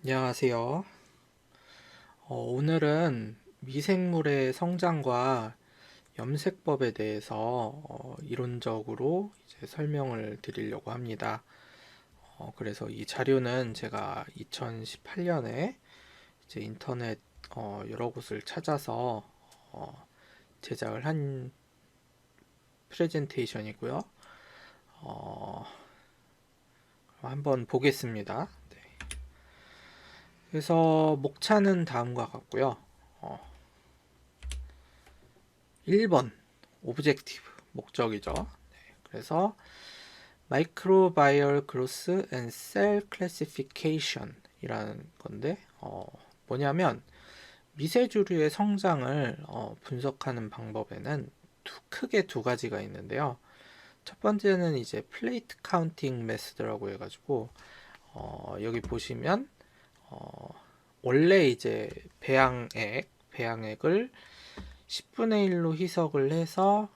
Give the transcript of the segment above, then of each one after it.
안녕하세요. 오늘은 미생물의 성장과 염색법에 대해서 이론적으로 이제 설명을 드리려고 합니다. 그래서 이 자료는 제가 2018년에 이제 인터넷 여러 곳을 찾아서 제작을 한 프레젠테이션이고요. 어, 한번 보겠습니다. 네. 그래서 목차는 다음과 같고요. 어, 1번 오브젝티브 목적이죠. 그래서 마이크로바이얼 그로스 앤 셀 클래시피케이션 이라는 건데 뭐냐면 미세주류의 성장을 분석하는 방법에는 크게 두 가지가 있는데요. 첫 번째는 이제 플레이트 카운팅 메스드라고 해가지고 여기 보시면 어, 원래 이제 배양액을 10분의 1로 희석을 해서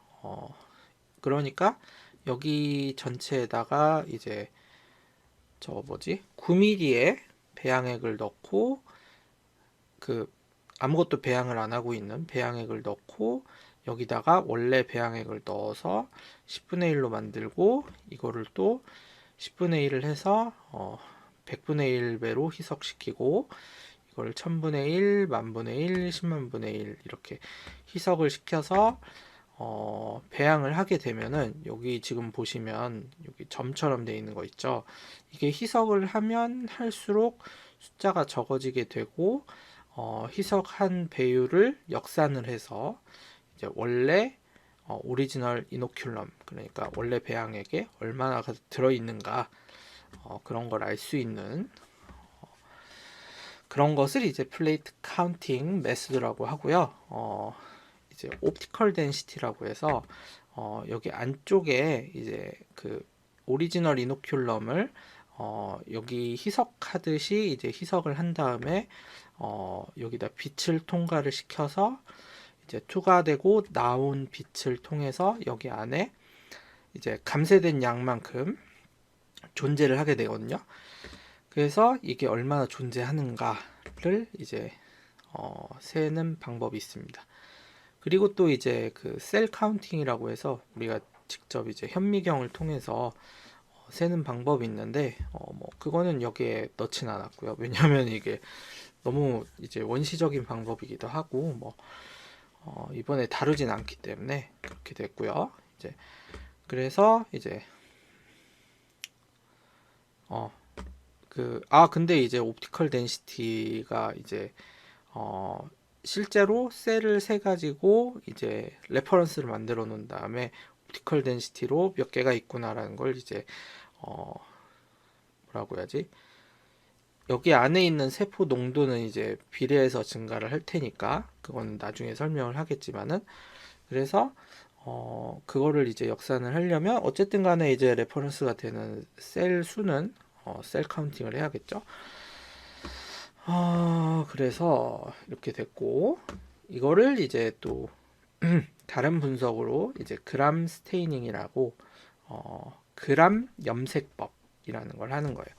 그러니까 여기 전체에다가 이제 저 뭐지 9mm의 배양액을 넣고 그 아무것도 배양을 안 하고 있는 배양액을 넣고 여기다가 원래 배양액을 넣어서 10분의 1로 만들고 이거를 또 10분의 1을 해서 100분의 1배로 희석시키고 이걸 1000분의 1, 만분의 1, 10만분의 1 이렇게 희석을 시켜서 배양을 하게 되면은 여기 지금 보시면 여기 점처럼 되어 있는 거 있죠. 이게 희석을 하면 할수록 숫자가 적어지게 되고 희석한 배율을 역산을 해서 이제 원래 오리지널 이노큘럼 그러니까 원래 배양액에 얼마나 들어 있는가 그런 걸 알 수 있는 그런 것을 이제 플레이트 카운팅 메소드라고 하고요. 이제 옵티컬 덴시티라고 해서 여기 안쪽에 이제 그 오리지널 이노큘럼을 여기 희석하듯이 이제 희석을 한 다음에 여기다 빛을 통과를 시켜서 이제 투과되고 나온 빛을 통해서 여기 안에 이제 감쇄된 양만큼 존재를 하게 되거든요. 그래서 이게 얼마나 존재하는가를 이제 세는 방법이 있습니다. 그리고 또 이제 그 셀 카운팅이라고 해서 우리가 직접 이제 현미경을 통해서 세는 방법이 있는데 뭐 그거는 여기에 넣진 않았고요. 왜냐하면 이게 너무 이제 원시적인 방법이기도 하고 뭐 이번에 다루진 않기 때문에 그렇게 됐고요. 이제 그래서 이제 근데 이제 옵티컬 덴시티가 이제 실제로 셀을 세 가지고 이제 레퍼런스를 만들어 놓은 다음에 옵티컬 덴시티로 몇 개가 있구나라는 걸 이제 어 뭐라고 해야지 여기 안에 있는 세포 농도는 이제 비례해서 증가를 할 테니까 그건 나중에 설명을 하겠지만은 그래서 그거를 이제 역산을 하려면 어쨌든 간에 이제 레퍼런스가 되는 셀 수는 셀 카운팅을 해야겠죠. 그래서 이렇게 됐고 이거를 이제 또 다른 분석으로 이제 그람 스테이닝이라고 그람 염색법이라는 걸 하는 거예요.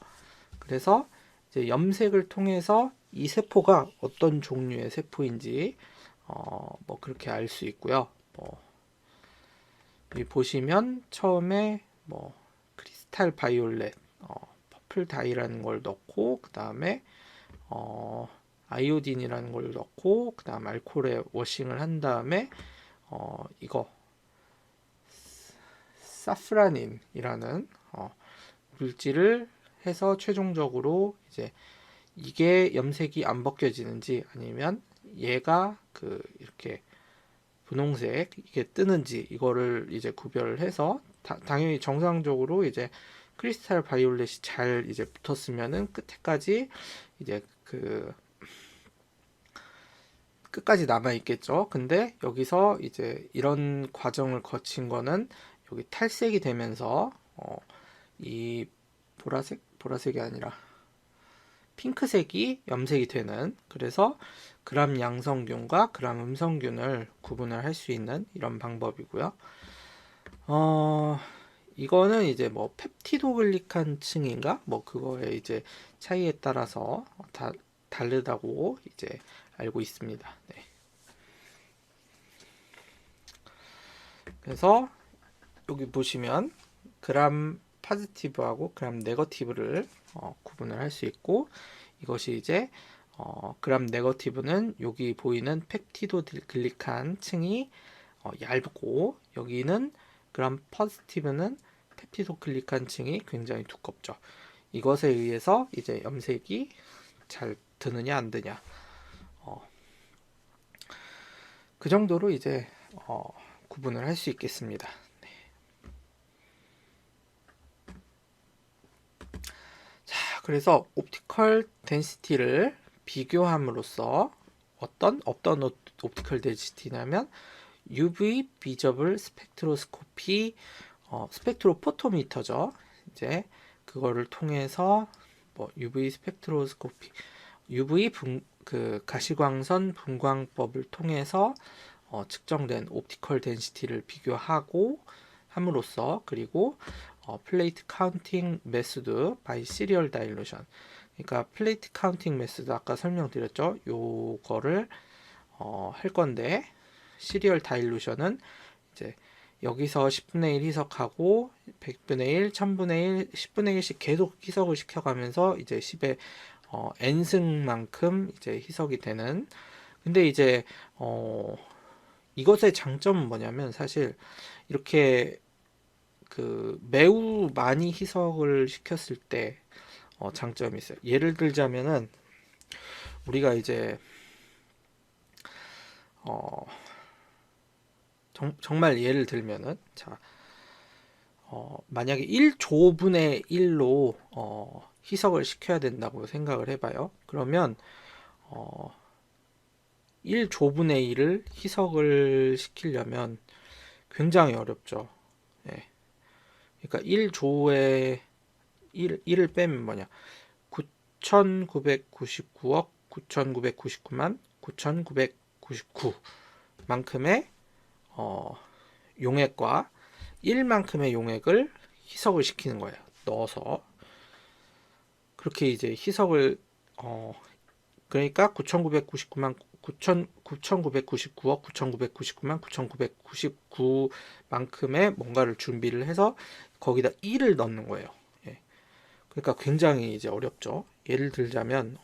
그래서 이제 염색을 통해서 이 세포가 어떤 종류의 세포인지 뭐 그렇게 알 수 있고요. 뭐 여기 보시면 처음에 뭐 크리스탈 바이올렛, 퍼플 다이라는 걸 넣고 그 다음에 아이오딘이라는 걸 넣고 그 다음 알코올에 워싱을 한 다음에 이거 사프라닌이라는 물질을 해서 최종적으로 이제 이게 염색이 안 벗겨지는지 아니면 얘가 그 이렇게 분홍색 이게 뜨는지 이거를 이제 구별을 해서 당연히 정상적으로 이제 크리스탈 바이올렛이 잘 이제 붙었으면은 끝에까지 이제 그 끝까지 남아 있겠죠. 근데 여기서 이제 이런 과정을 거친 거는 여기 탈색이 되면서 이 보라색이 아니라 핑크색이 염색이 되는 그래서 그람 양성균과 그람 음성균을 구분을 할 수 있는 이런 방법이고요. 이거는 이제 뭐 펩티도글리칸 층인가? 뭐 그거에 이제 차이에 따라서 다 다르다고 이제 알고 있습니다. 네. 그래서 여기 보시면 그람 포지티브하고 그람 네거티브를 구분을 할 수 있고, 이것이 이제 그람 네거티브는 여기 보이는 펩티도글리칸 층이 얇고, 여기는 그람 포지티브는 펩티도글리칸 층이 굉장히 두껍죠. 이것에 의해서 이제 염색이 잘 드느냐 안 드냐, 그 정도로 이제 구분을 할 수 있겠습니다. 자, 그래서 옵티컬 덴시티를 비교함으로써 어떤 옵티컬 덴시티냐면 UV 비저블 스펙트로스코피, 스펙트로포토미터죠. 이제 그거를 통해서 뭐 UV 스펙트로스코피, UV 그 가시광선 분광법을 통해서 측정된 옵티컬 덴시티를 비교하고 함으로써, 그리고 플레이트 카운팅 메소드 바이 시리얼 다일루션, 그러니까 플레이트 카운팅 메소드 아까 설명드렸죠. 요거를 할 건데, 시리얼 다일루션은 이제 여기서 10분의 1 희석하고 100분의 1, 1000분의 1, 10분의 1씩 계속 희석을 시켜가면서 이제 10의 n승만큼 이제 희석이 되는. 근데 이제 이것의 장점은 뭐냐면, 사실 이렇게 그 매우 많이 희석을 시켰을 때 장점이 있어요. 예를 들자면은 우리가 이제 정말 예를 들면은, 자, 만약에 1조분의 1로 희석을 시켜야 된다고 생각을 해봐요. 그러면 1조분의 1을 희석을 시키려면 굉장히 어렵죠. 예. 그러니까 1조에 1을 빼면 뭐냐, 9,999억 9,999만 9,999 만큼의 용액과 1만큼의 용액을 희석을 시키는 거예요. 넣어서 그렇게 이제 희석을 그러니까 9,999만 9,999억 9,999만 9,999만큼의 뭔가를 준비를 해서 거기다 1을 넣는 거예요. 예. 그러니까 굉장히 이제 어렵죠. 예를 들자면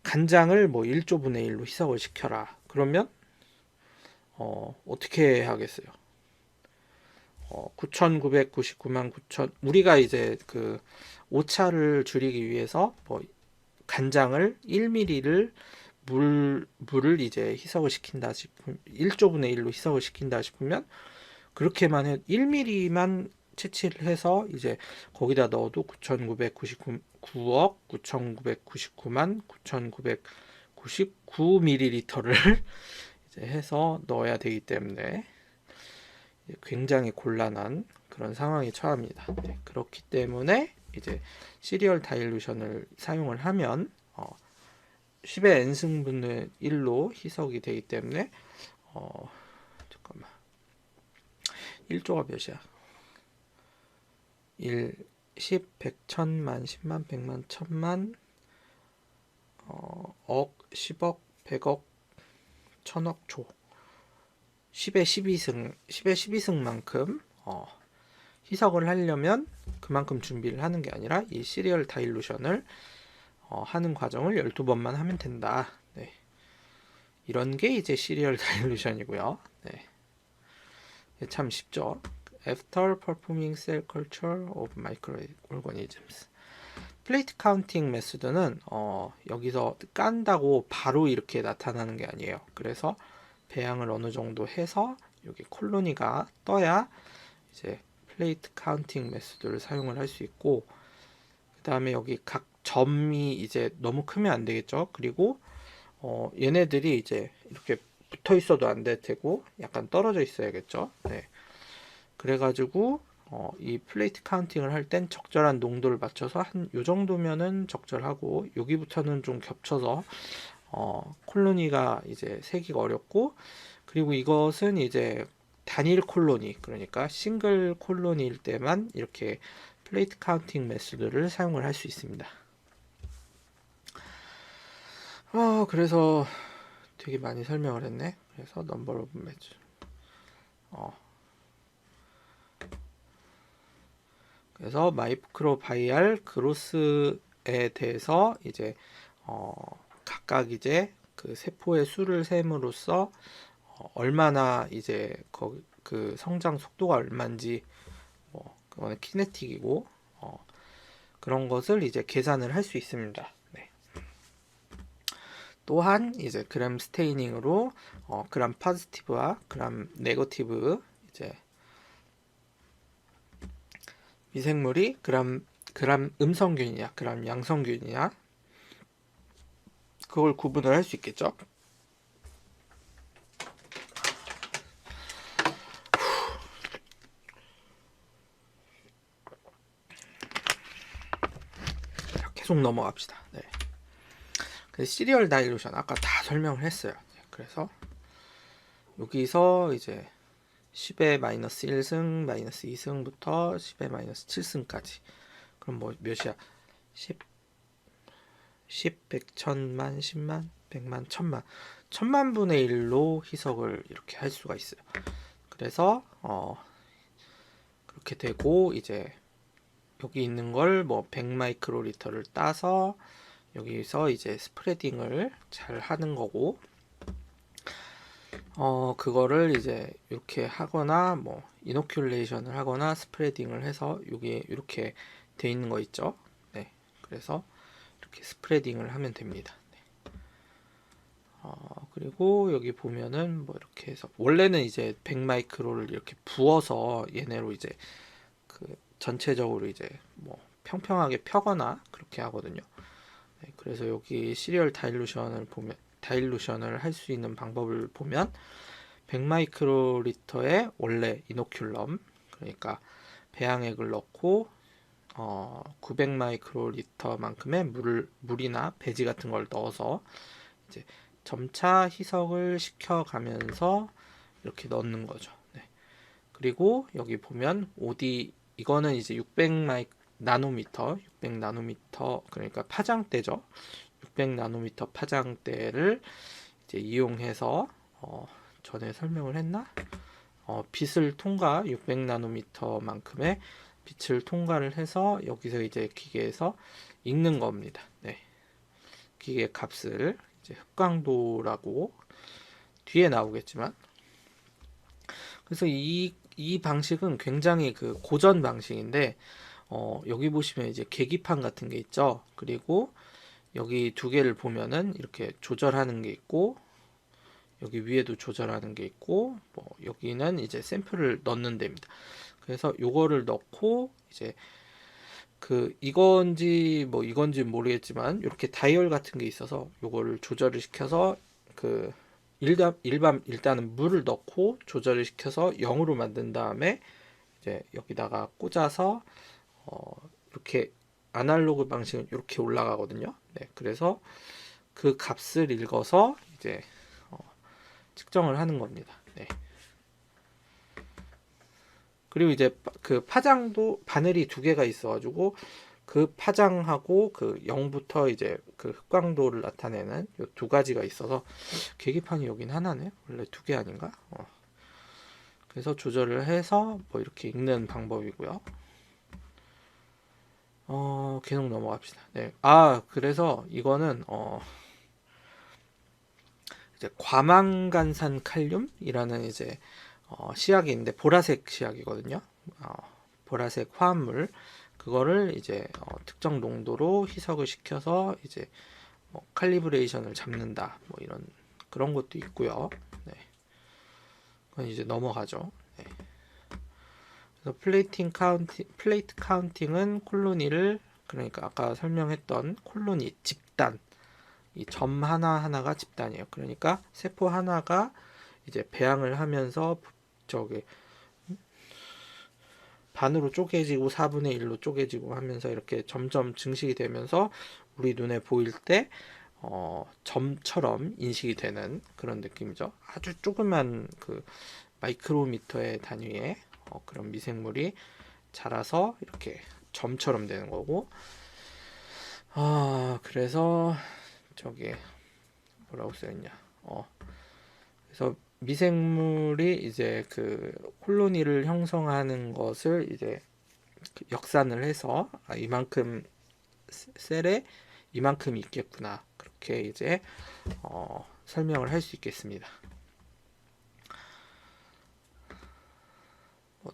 간장을 뭐 1조분의 1로 희석을 시켜라. 그러면 어떻게 하겠어요? 9,999만 9천, 우리가 이제 그 오차를 줄이기 위해서 뭐 간장을 1ml를 물을 이제 희석을 시킨다 싶으면, 1조분의 1로 희석을 시킨다 싶으면 그렇게만 해 1ml만 채취를 해서 이제 거기다 넣어도 9,999억 9,999만 9,999ml를 이제 해서 넣어야 되기 때문에 굉장히 곤란한 그런 상황에 처합니다. 네, 그렇기 때문에 이제 시리얼 다일루션을 사용을 하면 10의 n승분의 1로 희석이 되기 때문에 잠깐만, 1조가 몇이야? 1, 10, 100, 1000만, 10만, 100만, 1000만, 억, 10억, 100억, 1000억, 조. 10의 12승, 10의 12승만큼 희석을 하려면 그만큼 준비를 하는 게 아니라 이 시리얼 다일루션을 하는 과정을 12번만 하면 된다. 네. 이런 게 이제 시리얼 다일루션이고요. 네. 참 쉽죠. After performing cell culture of microorganisms. 플레이트 카운팅 메소드는 여기서 깐다고 바로 이렇게 나타나는 게 아니에요. 그래서 배양을 어느 정도 해서 여기 콜로니가 떠야 이제 플레이트 카운팅 메소드를 사용을 할 수 있고, 그 다음에 여기 각 점이 이제 너무 크면 안 되겠죠. 그리고 얘네들이 이제 이렇게 붙어 있어도 안 될 테고 약간 떨어져 있어야겠죠. 네. 그래가지고 이 플레이트 카운팅을 할 땐 적절한 농도를 맞춰서 한 요 정도면은 적절하고, 여기부터는 좀 겹쳐서 콜로니가 이제 세기가 어렵고, 그리고 이것은 이제 단일 콜로니, 그러니까 싱글 콜로니일 때만 이렇게 플레이트 카운팅 메소드를 사용을 할 수 있습니다. 그래서 되게 많이 설명을 했네. 그래서 넘버 오브 매치. 그래서 마이크로바이알 그로스에 대해서 이제 각각 이제 그 세포의 수를 셈으로써 얼마나 이제 그 성장 속도가 얼마인지 그거는 키네틱이고 그런 것을 이제 계산을 할 수 있습니다. 네. 또한 이제 그램 스테이닝으로 그램 포지티브와 그램 네거티브 이제 미생물이 그램 음성균이냐 그램 양성균이냐 그걸 구분을 할 수 있겠죠. 계속 넘어갑시다. 네. 시리얼 다일루션 아까 다 설명을 했어요. 그래서 여기서 이제 10의 마이너스 1승 마이너스 2승부터 10의 마이너스 7승까지 그럼 뭐 몇이야? 10, 100, 1000만, 10만, 100만, 1000만 1000만 분의 1로 희석을 이렇게 할 수가 있어요. 그래서 그렇게 되고 이제 여기 있는 걸 뭐 100 마이크로리터를 따서 여기서 이제 스프레딩을 잘 하는 거고 그거를 이제 이렇게 하거나 뭐 이노큘레이션을 하거나 스프레딩을 해서 여기 이렇게 돼 있는 거 있죠. 네. 그래서 이렇게 스프레딩을 하면 됩니다. 네. 그리고 여기 보면은 뭐 이렇게 해서 원래는 이제 100 마이크로를 이렇게 부어서 얘네로 이제 그 전체적으로 이제 뭐 평평하게 펴거나 그렇게 하거든요. 네, 그래서 여기 시리얼 다일루션을 보면 다일루션을 할 수 있는 방법을 보면 100 마이크로리터의 원래 이노큘럼 그러니까 배양액을 넣고 900 마이크로리터만큼의 물이나 배지 같은 걸 넣어서 이제 점차 희석을 시켜가면서 이렇게 넣는 거죠. 네. 그리고 여기 보면 OD 이거는 이제 600 나노미터 그러니까 파장대죠. 600 나노미터 파장대를 이제 이용해서 전에 설명을 했나? 빛을 통과 600 나노미터만큼의 빛을 통과를 해서 여기서 이제 기계에서 읽는 겁니다. 네. 기계 값을 이제 흑광도라고 뒤에 나오겠지만 그래서 이 방식은 굉장히 그 고전 방식인데 여기 보시면 이제 계기판 같은 게 있죠. 그리고 여기 두 개를 보면은 이렇게 조절하는 게 있고 여기 위에도 조절하는 게 있고 뭐 여기는 이제 샘플을 넣는 데입니다. 그래서 요거를 넣고 이제 그 이건지 모르겠지만 이렇게 다이얼 같은 게 있어서 요거를 조절을 시켜서 그 일단은 물을 넣고 조절을 시켜서 0으로 만든 다음에 이제 여기다가 꽂아서 이렇게 아날로그 방식은 이렇게 올라가거든요. 네, 그래서 그 값을 읽어서 이제 측정을 하는 겁니다. 네. 그리고 이제 그 파장도 바늘이 두 개가 있어가지고 그 파장하고 그 0부터 이제 그 흑광도를 나타내는 요 두 가지가 있어서 계기판이 여긴 하나네. 원래 두 개 아닌가? 그래서 조절을 해서 뭐 이렇게 읽는 방법이고요. 계속 넘어갑시다. 네. 그래서 이거는 이제 과망간산 칼륨이라는 이제 시약인데 보라색 시약이거든요. 보라색 화합물 그거를 이제 특정 농도로 희석을 시켜서 이제 뭐 칼리브레이션을 잡는다 뭐 이런 그런 것도 있고요. 네. 그건 이제 넘어가죠. 네. 그래서 플레이트 카운팅은 콜로니를 그러니까 아까 설명했던 콜로니 집단 이 점 하나하나가 집단이에요. 그러니까 세포 하나가 이제 배양을 하면서 저기 반으로 쪼개지고 4분의 1로 쪼개지고 하면서 이렇게 점점 증식이 되면서 우리 눈에 보일 때 점처럼 인식이 되는 그런 느낌이죠. 아주 조그만 그 마이크로미터의 단위의 그런 미생물이 자라서 이렇게 점처럼 되는 거고, 그래서 저기 뭐라고 써있냐? 그래서 미생물이 이제 그 콜로니를 형성하는 것을 이제 그 역산을 해서 이만큼 셀에 이만큼이 있겠구나, 그렇게 이제 설명을 할 수 있겠습니다.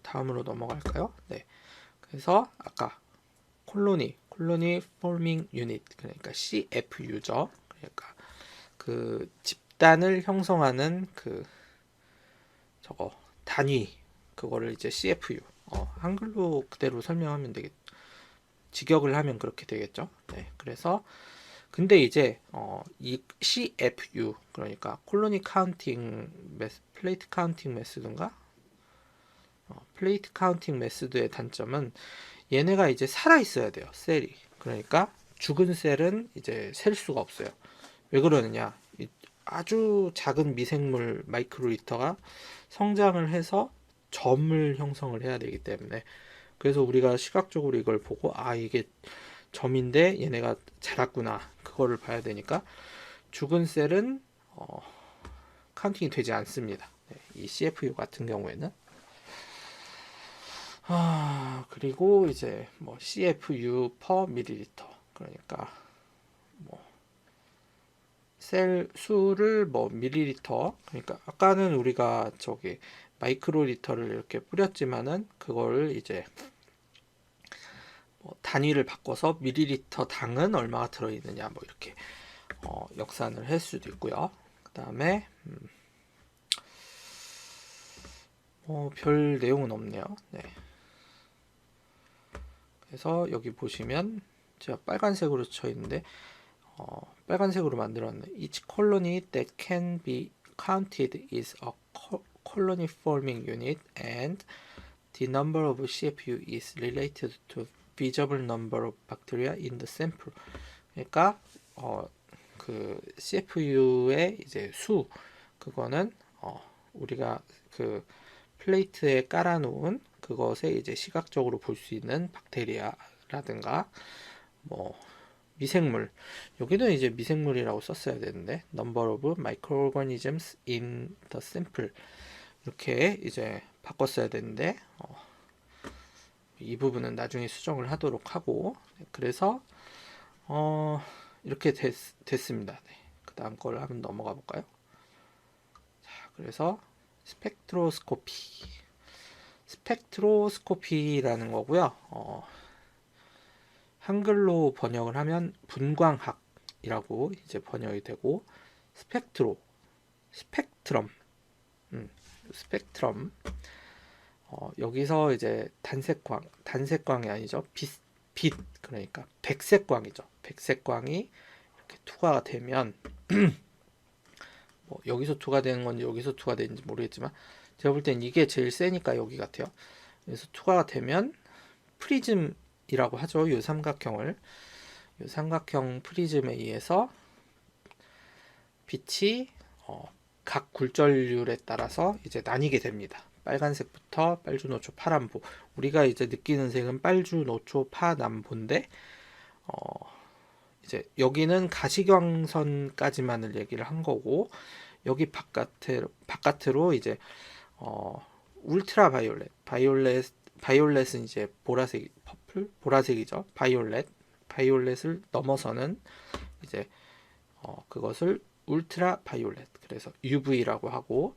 다음으로 넘어갈까요? 네. 그래서 아까 콜로니 포밍 유닛, 그러니까 CFU죠. 그러니까 그 집단을 형성하는 그 저거 단위, 그거를 이제 CFU, 한글로 그대로 설명하면 되겠, 직역을 하면 그렇게 되겠죠. 네. 그래서 근데 이제 이 CFU, 그러니까 콜로니 카운팅 플레이트 카운팅 메소드인가? 플레이트 카운팅 메소드의 단점은 얘네가 이제 살아 있어야 돼요, 셀이. 그러니까 죽은 셀은 이제 셀 수가 없어요. 왜 그러느냐? 아주 작은 미생물 마이크로리터가 성장을 해서 점을 형성을 해야 되기 때문에, 그래서 우리가 시각적으로 이걸 보고 이게 점인데 얘네가 자랐구나, 그거를 봐야 되니까 죽은 셀은 카운팅이 되지 않습니다. 네, 이 CFU 같은 경우에는. 그리고 이제 뭐 CFU per 밀리리터, 그러니까 뭐 셀 수를 뭐 밀리리터, 그러니까 아까는 우리가 저기 마이크로리터를 이렇게 뿌렸지만은 그거를 이제 뭐 단위를 바꿔서 밀리리터 당은 얼마가 들어있느냐, 뭐 이렇게 역산을 할 수도 있고요. 그 다음에 별 내용은 없네요. 네. 그래서 여기 보시면 제가 빨간색으로 쳐 있는데 빨간색으로 만들었네. Each colony that can be counted is a colony forming unit and the number of CFU is related to visible number of bacteria in the sample. 그러니까 그 CFU의 이제 수, 그거는 우리가 그 플레이트에 깔아놓은 그것에 이제 시각적으로 볼 수 있는 박테리아라든가 뭐 미생물, 여기는 이제 미생물이라고 썼어야 되는데 number of microorganisms in the sample, 이렇게 이제 바꿨어야 되는데 이 부분은 나중에 수정을 하도록 하고, 그래서 이렇게 됐습니다. 네. 그 다음 걸 한번 넘어가 볼까요? 자, 그래서 스펙트로스코피라는 거고요. 한글로 번역을 하면 분광학이라고 이제 번역이 되고, 스펙트럼, 스펙트럼. 여기서 이제 단색광이 아니죠. 빛, 그러니까 백색광이죠. 백색광이 이렇게 투과가 되면 뭐 여기서 투과되는 건지 여기서 투과되는지 모르겠지만 제가 볼 땐 이게 제일 세니까 여기 같아요. 그래서 투과가 되면 프리즘이라고 하죠. 이 삼각형을, 이 삼각형 프리즘에 의해서 빛이 각 굴절률에 따라서 이제 나뉘게 됩니다. 빨간색부터 빨주, 노초, 파란보. 우리가 이제 느끼는 색은 빨주, 노초, 파, 남보인데 이제 여기는 가시광선까지만을 얘기를 한 거고, 여기 바깥으로 이제 울트라 바이올렛은 이제 보라색, 보라색이죠. 바이올렛을 넘어서는 이제 그것을 울트라 바이올렛, 그래서 UV라고 하고,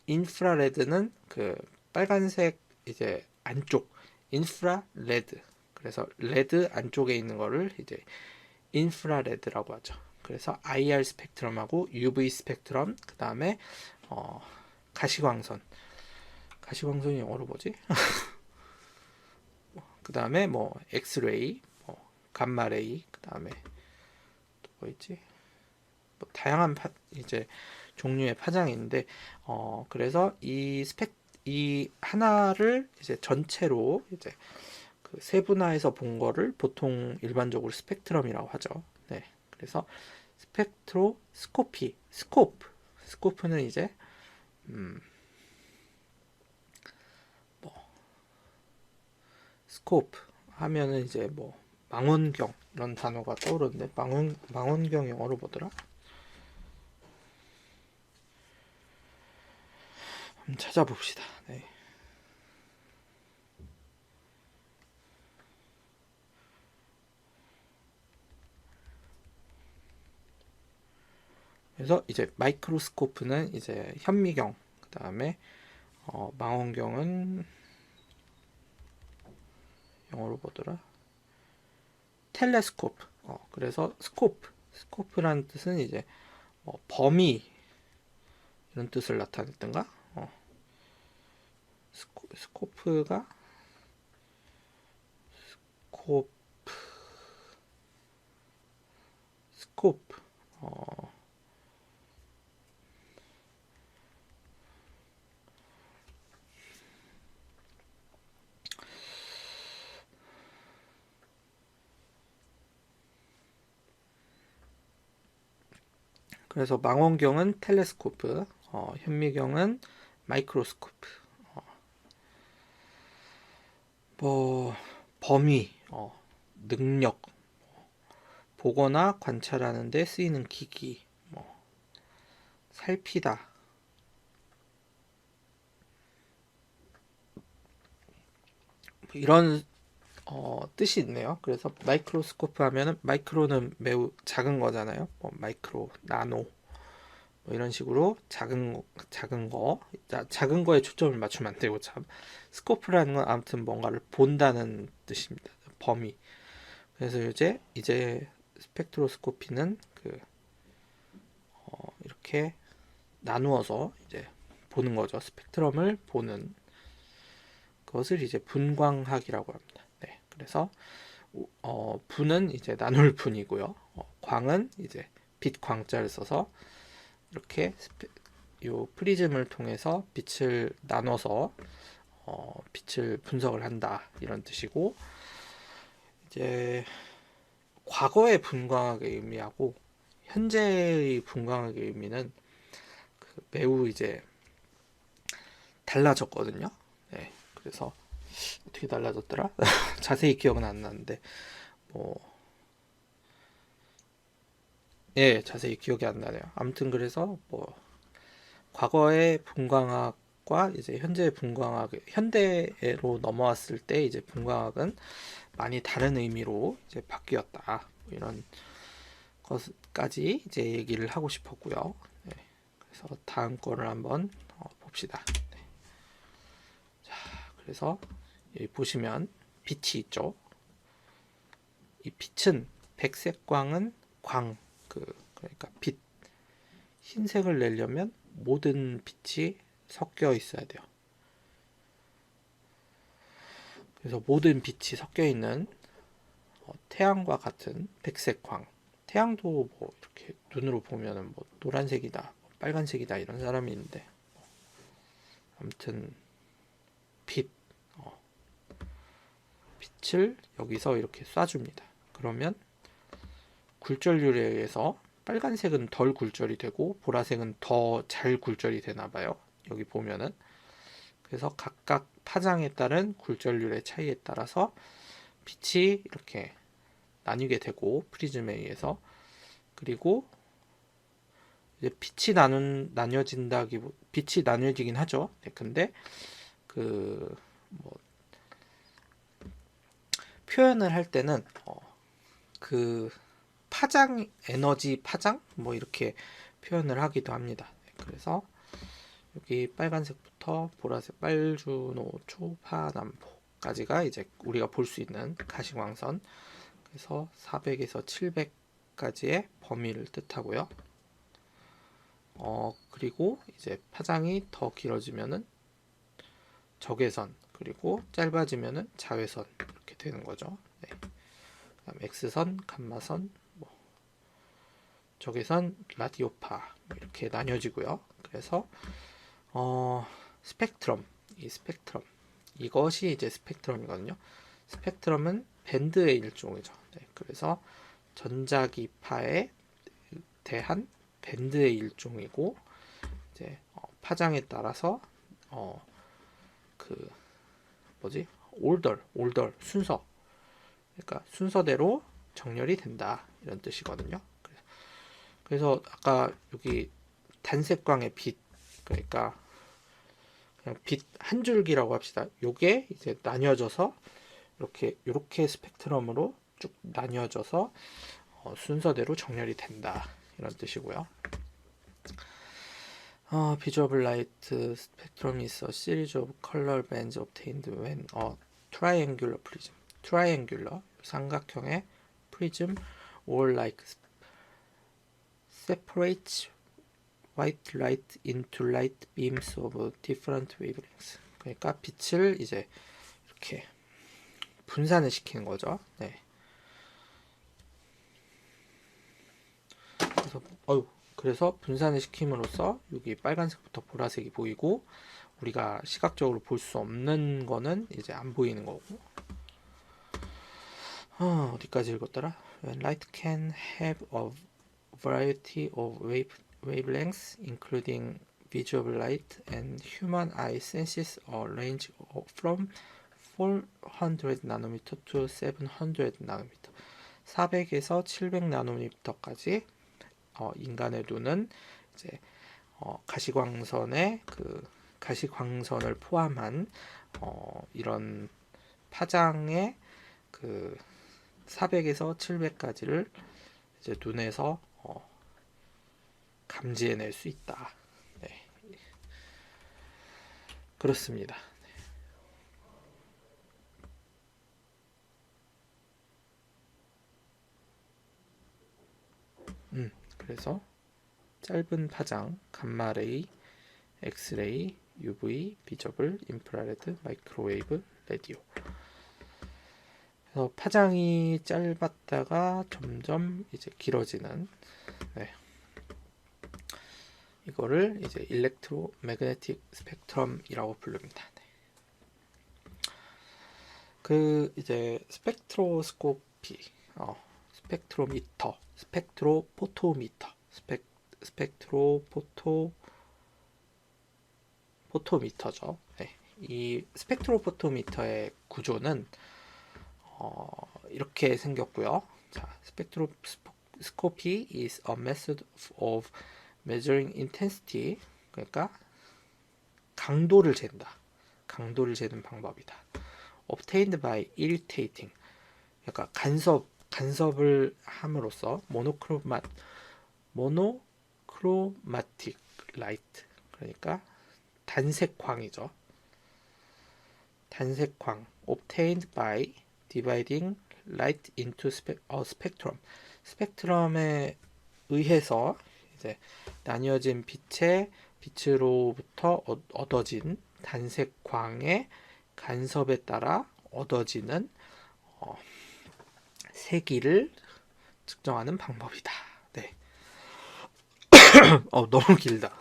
인프라레드는 그 빨간색 이제 안쪽, 인프라레드, 그래서 레드 안쪽에 있는 거를 이제 인프라레드라고 하죠. 그래서 IR 스펙트럼하고 UV 스펙트럼, 그 다음에 가시광선이 영어로 뭐지? 그 다음에 뭐 엑스레이, 뭐 감마레이, 그 다음에 또 뭐 있지? 뭐 다양한 이제 종류의 파장이 있는데, 그래서 이 하나를 이제 전체로 이제 그 세분화해서 본 거를 보통 일반적으로 스펙트럼이라고 하죠. 네. 그래서 스펙트로스코피는 이제 스코프 하면은 이제 뭐 망원경 이런 단어가 떠오르는데 망원경 영어로 뭐더라? 한번 찾아봅시다. 네. 그래서 이제 마이크로스코프는 이제 현미경, 그 다음에 망원경은 영어로 뭐더라? 텔레스코프. 그래서 스코프라는 뜻은 이제 범위 이런 뜻을 나타냈던가? 스코프가 스코프 스코프 그래서 망원경은 텔레스코프, 현미경은 마이크로스코프. 뭐 범위, 능력, 보거나 관찰하는 데 쓰이는 기기, 살피다. 이런 뜻이 있네요. 그래서 마이크로스코프 하면은 마이크로는 매우 작은 거잖아요. 마이크로, 나노 뭐 이런 식으로 작은 거에 초점을 맞추면 안 되고 참 스코프라는 건 아무튼 뭔가를 본다는 뜻입니다. 범위. 그래서 이제 스펙트로스코피는 이렇게 나누어서 이제 보는 거죠. 스펙트럼을 보는 그것을 이제 분광학이라고 합니다. 네, 그래서 분은 이제 나눌 분이고요. 광은 이제 빛 광자를 써서 이렇게 요 프리즘을 통해서 빛을 나눠서 빛을 분석을 한다 이런 뜻이고 이제 과거의 분광학의 의미하고 현재의 분광학의 의미는 매우 이제 달라졌거든요. 네, 그래서 어떻게 달라졌더라? 자세히 기억은 안 나는데 예, 자세히 기억이 안 나네요. 아무튼 그래서 과거의 분광학과 이제 현재의 분광학, 현대로 넘어왔을 때 이제 분광학은 많이 다른 의미로 이제 바뀌었다. 이런 것까지 이제 얘기를 하고 싶었고요. 네, 그래서 다음 거를 한번 봅시다. 네. 자, 그래서 여기 보시면 빛이 있죠. 이 빛은 백색광은 그러니까 빛 흰색을 내려면 모든 빛이 섞여 있어야 돼요. 그래서 모든 빛이 섞여 있는 태양과 같은 백색광. 태양도 뭐 이렇게 눈으로 보면은 뭐 노란색이다, 빨간색이다 이런 사람이 있는데 아무튼 빛을 여기서 이렇게 쏴줍니다. 그러면 굴절률에 의해서 빨간색은 덜 굴절이 되고 보라색은 더 잘 굴절이 되나 봐요. 여기 보면은 그래서 각각 파장에 따른 굴절률의 차이에 따라서 빛이 이렇게 나뉘게 되고 프리즘에 의해서 그리고 이제 빛이 나뉘어지긴 하죠. 네, 근데 뭐 표현을 할 때는 그 에너지 파장 뭐 이렇게 표현을 하기도 합니다. 네, 그래서 여기 빨간색부터 보라색, 빨주노, 초파남포까지가 이제 우리가 볼 수 있는 가시광선. 그래서 400에서 700까지의 범위를 뜻하고요. 그리고 이제 파장이 더 길어지면은 적외선, 그리고 짧아지면은 자외선 이렇게 되는 거죠. 네. 그다음 X선, 감마선, 적외선, 라디오파 이렇게 나뉘어지고요. 그래서 스펙트럼, 이것이 이제 스펙트럼이거든요. 스펙트럼은 밴드의 일종이죠. 네, 그래서 전자기파에 대한 밴드의 일종이고 이제 파장에 따라서 그 뭐지? order 순서, 그러니까 순서대로 정렬이 된다 이런 뜻이거든요. 그래서 아까 여기 단색광의 빛, 그러니까 그냥 빛 한 줄기라고 합시다. 요게 이제 나뉘어져서 이렇게 스펙트럼으로 쭉 나뉘어져서 순서대로 정렬이 된다 이런 뜻이고요. Visible light spectrum is a series of color bands obtained when a triangular prism, triangular 삼각형의 prism or like separates white light into light beams of different wavelengths. 그러니까 빛을 이제 이렇게 분산을 시키는 거죠. 네. 그래서 분산을 시킴으로써 여기 빨간색부터 보라색이 보이고 우리가 시각적으로 볼 수 없는 거는 이제 안 보이는 거고. 어디까지 읽었더라? When light can have a variety of wavelengths, including visible light, and human eye senses a range from 400 나노미터 to 700 나노미터. 400에서 700 나노미터까지 인간의 눈은 이제 가시광선의 가시광선을 포함한 이런 파장의 400에서 700까지를 이제 눈에서 감지해낼 수 있다. 네. 그렇습니다. 그래서 짧은 파장, 감마레이, 엑스레이, UV, 비저블, 인프라레드, 마이크로웨이브, 라디오. 그래서 파장이 짧았다가 점점 이제 길어지는, 네. 이거를 이제 일렉트로 매그네틱 스펙트럼이라고 부릅니다. 네. 이제 스펙트로스코피, 스펙트로미터, 스펙트로포토미터, 포토미터죠. 네. 이 스펙트로포토미터의 구조는 이렇게 생겼고요. 자, 스펙트로스코피 is a method of measuring intensity, 그러니까 강도를 재는 방법이다. obtained by irritating, 그러니까 간섭을 함으로써 monochromatic light, 그러니까 단색광이죠. 단색광 obtained by dividing light into spectrum. 스펙트럼에 의해서 이제 나뉘어진 빛으로부터 얻어진 단색광의 간섭에 따라 얻어지는 세기를 측정하는 방법이다. 네. 너무 길다.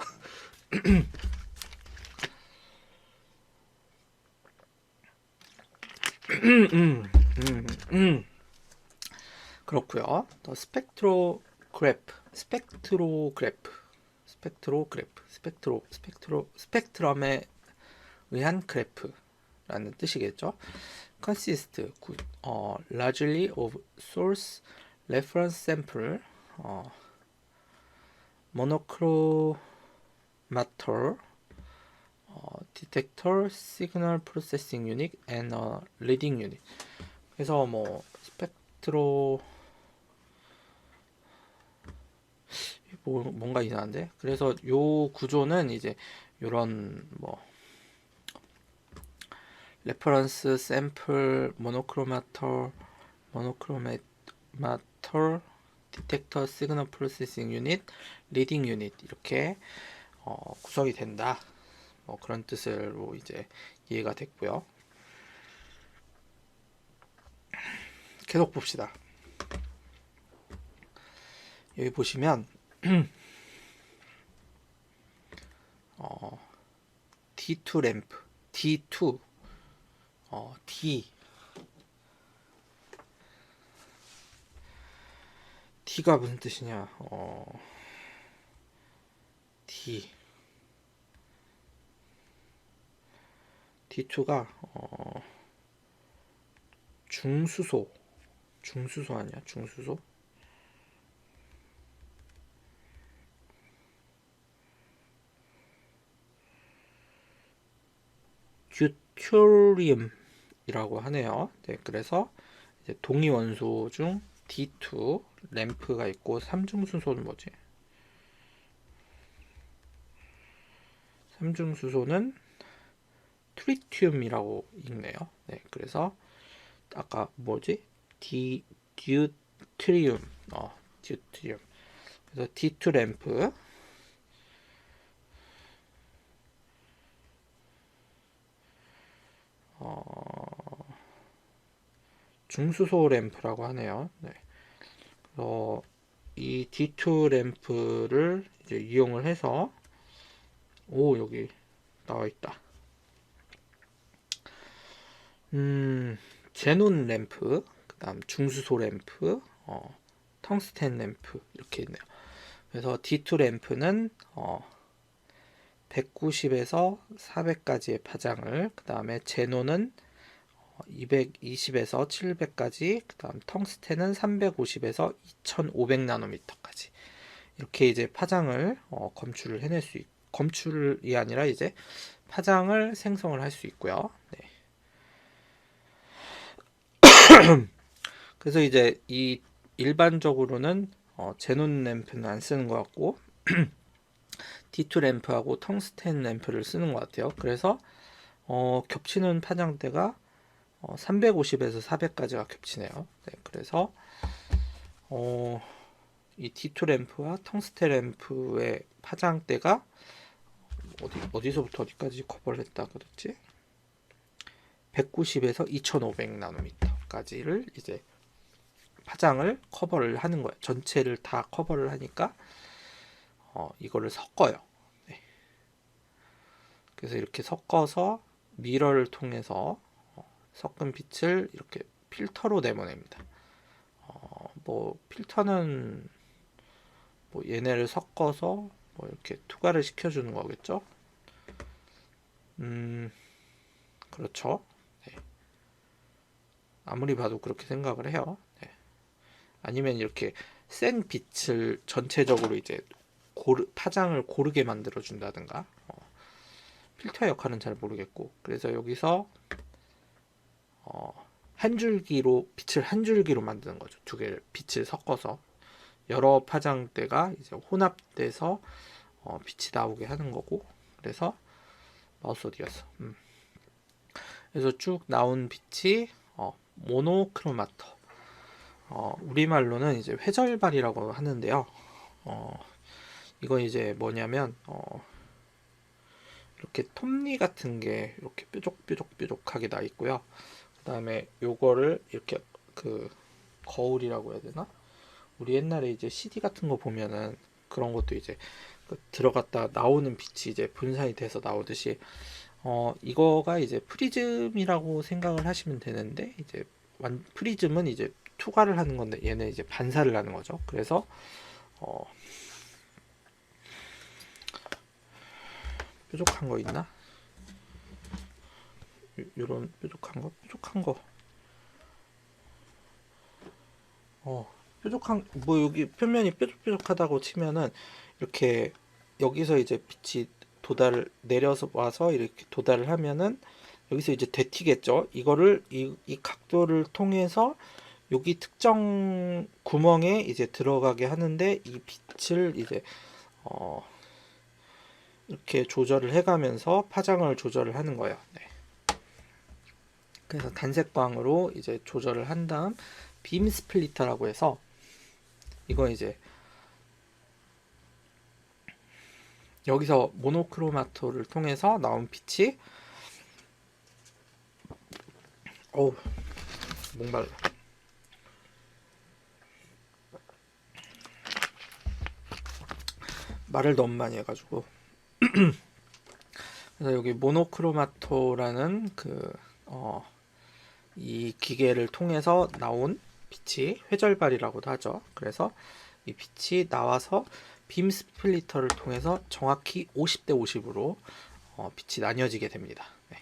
그렇고요. 더 스펙트럼에 의한 그래프라는 뜻이겠죠. consist largely of source reference sample, monochromatometer, detector, signal processing unit, and reading unit. 그래서 뭐 스펙트로 뭔가 이상한데. 그래서 요 구조는 이제 요런 뭐 레퍼런스 샘플, 모노크로마터, 디텍터, 시그널 프로세싱 유닛, 리딩 유닛 이렇게 구성이 된다. 뭐 그런 뜻으로 이제 이해가 됐고요. 계속 봅시다. 여기 보시면 D2 램프, D2, D가 무슨 뜻이냐? D D2가 중수소 아니야? 중수소? 듀트리움이라고 하네요. 네, 그래서 이제 동위 원소 중 D2 램프가 있고 삼중수소는 뭐지? 삼중수소는 트리튬이라고 읽네요. 네, 그래서 아까 뭐지? 듀트리움. 듀트리움. 그래서 D2 램프 중수소 램프라고 하네요. 네. 이 D2 램프를 이제 이용을 해서 여기 나와 있다. 제논 램프, 그다음 중수소 램프, 텅스텐 램프 이렇게 있네요. 그래서 D2 램프는 190에서 400까지의 파장을, 그 다음에 제논은 220에서 700까지, 그 다음 텅스텐은 350에서 2500나노미터까지 이렇게 이제 파장을 검출을 해낼 수 있고, 검출이 아니라 이제 파장을 생성을 할 수 있고요. 네. 그래서 이제 이 일반적으로는 제논 램프는 안 쓰는 것 같고 D2 램프하고 텅스텐 램프를 쓰는 것 같아요. 그래서 겹치는 파장대가 350에서 400까지가 겹치네요. 네, 그래서 이 D2 램프와 텅스텐 램프의 파장대가 어디서부터 어디까지 커버를 했다 그랬지? 190에서 2500나노미터까지를 이제 파장을 커버를 하는 거예요. 전체를 다 커버를 하니까 이거를 섞어요. 네. 그래서 이렇게 섞어서 미러를 통해서 섞은 빛을 이렇게 필터로 내보냅니다. 뭐 필터는 뭐 얘네를 섞어서 뭐 이렇게 투과를 시켜주는 거겠죠. 그렇죠. 네. 아무리 봐도 그렇게 생각을 해요. 네. 아니면 이렇게 센 빛을 전체적으로 이제 파장을 고르게 만들어 준다든가. 필터 역할은 잘 모르겠고, 그래서 여기서 한 줄기로 빛을 한 줄기로 만드는 거죠. 두 개를 빛을 섞어서 여러 파장대가 이제 혼합돼서 빛이 나오게 하는 거고. 그래서 마우스 어디 갔어? 그래서 쭉 나온 빛이 모노크로마터. 우리말로는 이제 회절발이라고 하는데요. 이건 이제 뭐냐면 이렇게 톱니 같은 게 이렇게 뾰족하게 나 있고요. 그 다음에 요거를 이렇게 그 거울이라고 해야 되나? 우리 옛날에 이제 CD 같은 거 보면은 그런 것도 이제 들어갔다 나오는 빛이 이제 분산이 돼서 나오듯이 이거가 이제 프리즘이라고 생각을 하시면 되는데, 이제 프리즘은 이제 투과를 하는 건데 얘는 이제 반사를 하는 거죠. 그래서 뾰족한 거 있나? 요런 뾰족한 거. 뾰족한 뭐 여기 표면이 뾰족하다고 치면은 이렇게 여기서 이제 빛이 내려서 와서 이렇게 도달을 하면은 여기서 이제 되튀겠죠. 이거를 이 각도를 통해서 여기 특정 구멍에 이제 들어가게 하는데, 이 빛을 이제 이렇게 조절을 해가면서 파장을 조절을 하는 거예요. 네. 그래서 단색광으로 이제 조절을 한 다음 빔 스플리터라고 해서, 이거 이제 여기서 모노크로마토를 통해서 나온 빛이 목말라. 말을 너무 많이 해가지고. 그래서 여기 모노크로마토라는 이 기계를 통해서 나온 빛이 회절발이라고도 하죠. 그래서 이 빛이 나와서 빔 스플리터를 통해서 정확히 50대 50으로 빛이 나뉘어지게 됩니다. 네.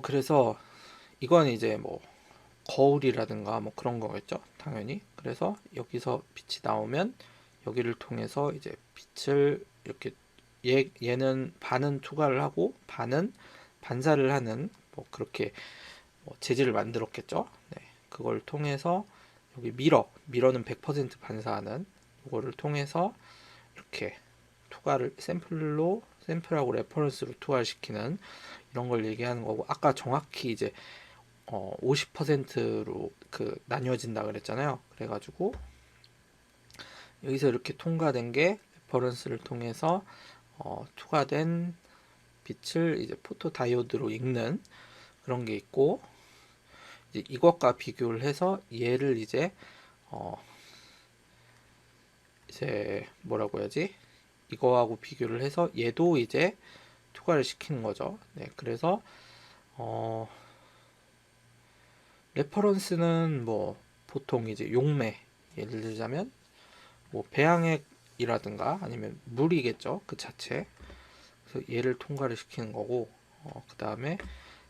그래서 이건 이제 뭐 거울이라든가 뭐 그런 거겠죠, 당연히. 그래서 여기서 빛이 나오면 여기를 통해서 이제 빛을 이렇게 얘는 반은 투과를 하고 반은 반사를 하는 뭐 그렇게 뭐 재질을 만들었겠죠. 네, 그걸 통해서 여기 미러는 100% 반사하는 이거를 통해서 이렇게 투과를 샘플하고 레퍼런스로 투과를 시키는 이런 걸 얘기하는 거고, 아까 정확히 이제 50%로 그 나뉘어진다 그랬잖아요. 그래가지고 여기서 이렇게 통과된 게 레퍼런스를 통해서 투과된 빛을 이제 포토 다이오드로 읽는 그런 게 있고, 이제 이것과 비교를 해서 얘를 이제 뭐라고 해야지? 이거하고 비교를 해서 얘도 이제 투과를 시키는 거죠. 네, 그래서 어, 레퍼런스는 뭐 보통 이제 용매, 예를 들자면 뭐 배양액이라든가 아니면 물이겠죠, 그 자체. 그래서 얘를 통과를 시키는 거고, 그 다음에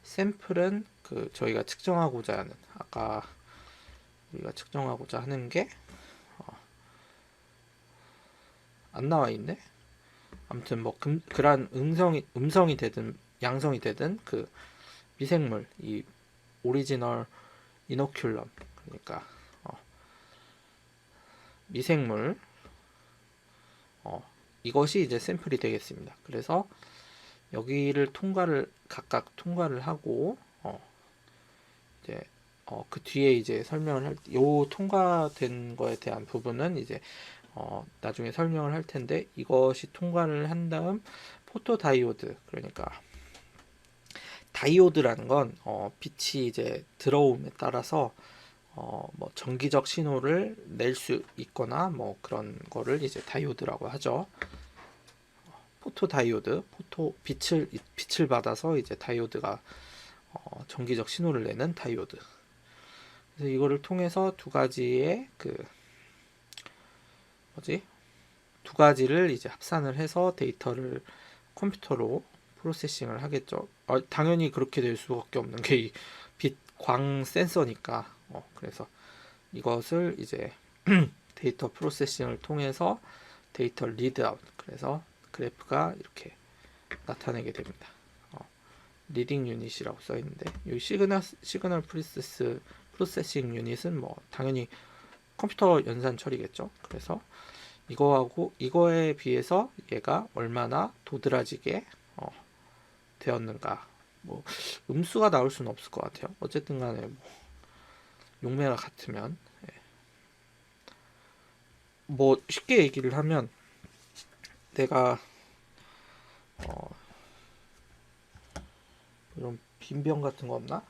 샘플은 그 저희가 측정하고자 하는, 아까 우리가 측정하고자 하는 게 안 나와 있네. 아무튼 뭐 그런 음성이 되든 양성이 되든 그 미생물, 이 오리지널 이노큘럼, 그러니까 미생물, 이것이 이제 샘플이 되겠습니다. 그래서 여기를 각각 통과를 하고 이제 그 뒤에 이제 설명을 요 통과된 거에 대한 부분은 이제 나중에 설명을 할 텐데, 이것이 통과를 한 다음 포토 다이오드, 그러니까 다이오드라는 건 빛이 이제 들어옴에 따라서 뭐 전기적 신호를 낼 수 있거나 뭐 그런 거를 이제 다이오드라고 하죠. 포토 다이오드, 빛을 받아서 이제 다이오드가 전기적 신호를 내는 다이오드. 그래서 이거를 통해서 두 가지의 두 가지를 이제 합산을 해서 데이터를 컴퓨터로 프로세싱을 하겠죠. 당연히 그렇게 될 수밖에 없는 게 이 빛 광 센서니까. 그래서 이것을 이제 데이터 프로세싱을 통해서 데이터 리드아웃, 그래서 그래프가 이렇게 나타내게 됩니다. 리딩 유닛이라고 써 있는데, 이 시그널 프로세싱 유닛은 뭐 당연히 컴퓨터 연산 처리겠죠. 그래서 이거에 비해서 얘가 얼마나 도드라지게 되었는가. 뭐 음수가 나올 수는 없을 것 같아요. 어쨌든 간에 뭐 용매가 같으면, 뭐 쉽게 얘기를 하면 내가 이런 빈병 같은 거 없나?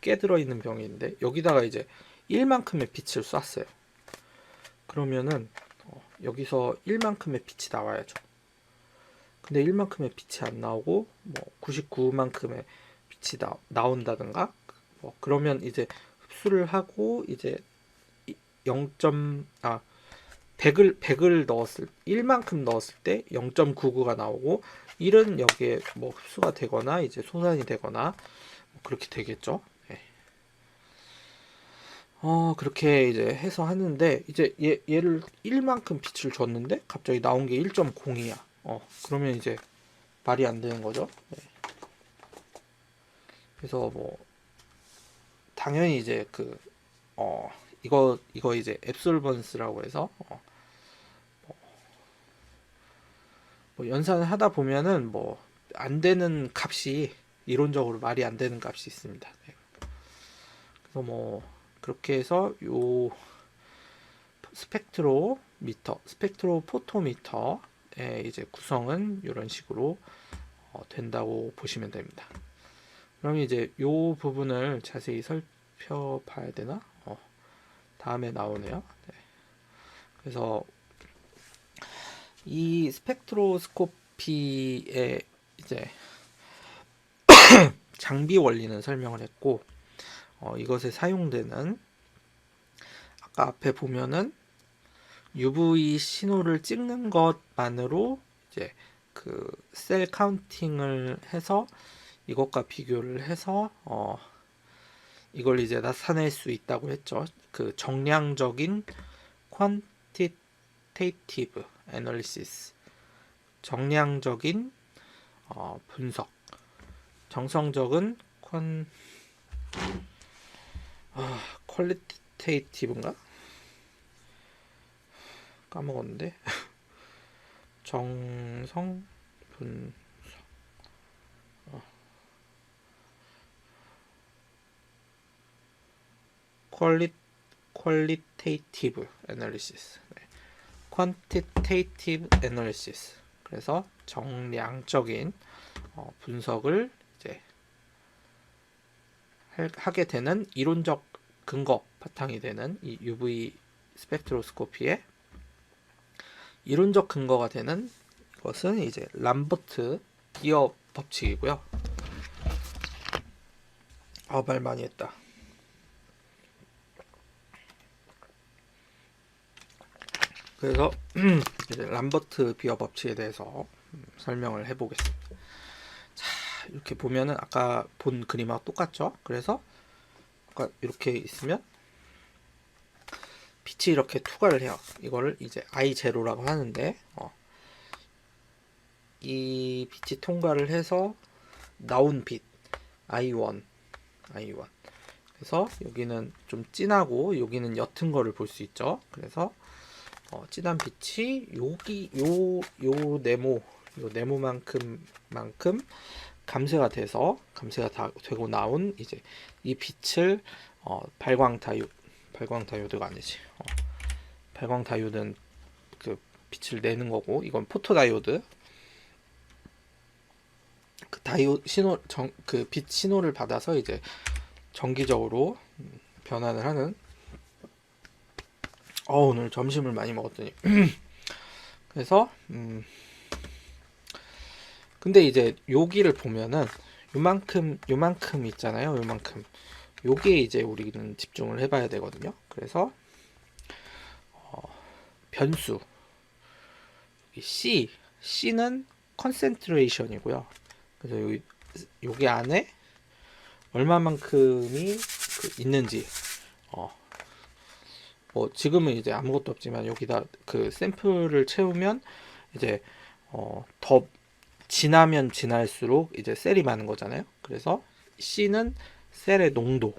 깨 들어있는 병인데 여기다가 이제 1만큼의 빛을 쐈어요. 그러면은 여기서 1만큼의 빛이 나와야죠. 근데 1만큼의 빛이 안 나오고 뭐 99만큼의 빛이 나온다든가, 뭐 그러면 이제 흡수를 하고 이제 0. 100을 넣었을 1만큼 넣었을 때 0.99가 나오고, 1은 여기에 뭐 흡수가 되거나 이제 소산이 되거나 뭐 그렇게 되겠죠. 네. 그렇게 이제 해서 하는데, 이제 얘를 1만큼 빛을 줬는데 갑자기 나온 게 1.0이야. 그러면 이제 말이 안 되는 거죠. 네. 그래서 뭐 당연히 이제 이거 이제 앱솔번스라고 해서 뭐 연산을 하다 보면은 뭐 안 되는 값이, 이론적으로 말이 안 되는 값이 있습니다. 네. 그래서 뭐 그렇게 해서 요 스펙트로포토미터의 이제 구성은 이런 식으로 된다고 보시면 됩니다. 그럼 이제 요 부분을 자세히 살펴봐야 되나? 다음에 나오네요. 네. 그래서 이 스펙트로스코피의 이제 장비 원리는 설명을 했고, 이것에 사용되는, 아까 앞에 보면은 UV 신호를 찍는 것만으로 이제 그 셀 카운팅을 해서 이것과 비교를 해서 이걸 이제 나타낼 수 있다고 했죠. 그 정량적인 quantitative analysis, 정량적인 분석, 정성적인 qualitative인가? 까먹었는데. 정성 분석, qualitative analysis, 네. quantitative analysis. 그래서 정량적인 분석을 이제 하게 되는 이론적 근거 바탕이 되는 이 UV 스펙트로스코피의 이론적 근거가 되는 것은 이제 람버트 비어 법칙이고요. 말 많이 했다. 그래서 이제 람버트 비어 법칙에 대해서 설명을 해보겠습니다. 자, 이렇게 보면은 아까 본 그림하고 똑같죠? 그래서 아까 이렇게 있으면 빛이 이렇게 투과를 해요. 이거를 이제 I0라고 하는데 이 빛이 통과를 해서 나온 빛 I1. 그래서 여기는 좀 진하고 여기는 옅은 거를 볼 수 있죠. 그래서 진한 빛이 여기 요 네모만큼 감쇄가 다 되고 나온 이제 이 빛을 발광 다이오드가 아니지. 발광 다이오드는 그 빛을 내는 거고, 이건 포토 다이오드. 그 그 빛 신호를 받아서 이제 정기적으로 변환을 하는. 오늘 점심을 많이 먹었더니 그래서 근데 이제 여기를 보면은 요만큼 있잖아요. 요만큼. 요게 이제 우리는 집중을 해봐야 되거든요. 그래서 변수 C는 컨센트레이션이고요. 그래서 여기 안에 얼마만큼이 있는지 지금은 이제 아무것도 없지만 여기다 그 샘플을 채우면 이제 더 지나면 지날수록 이제 셀이 많은 거잖아요. 그래서 C는 셀의 농도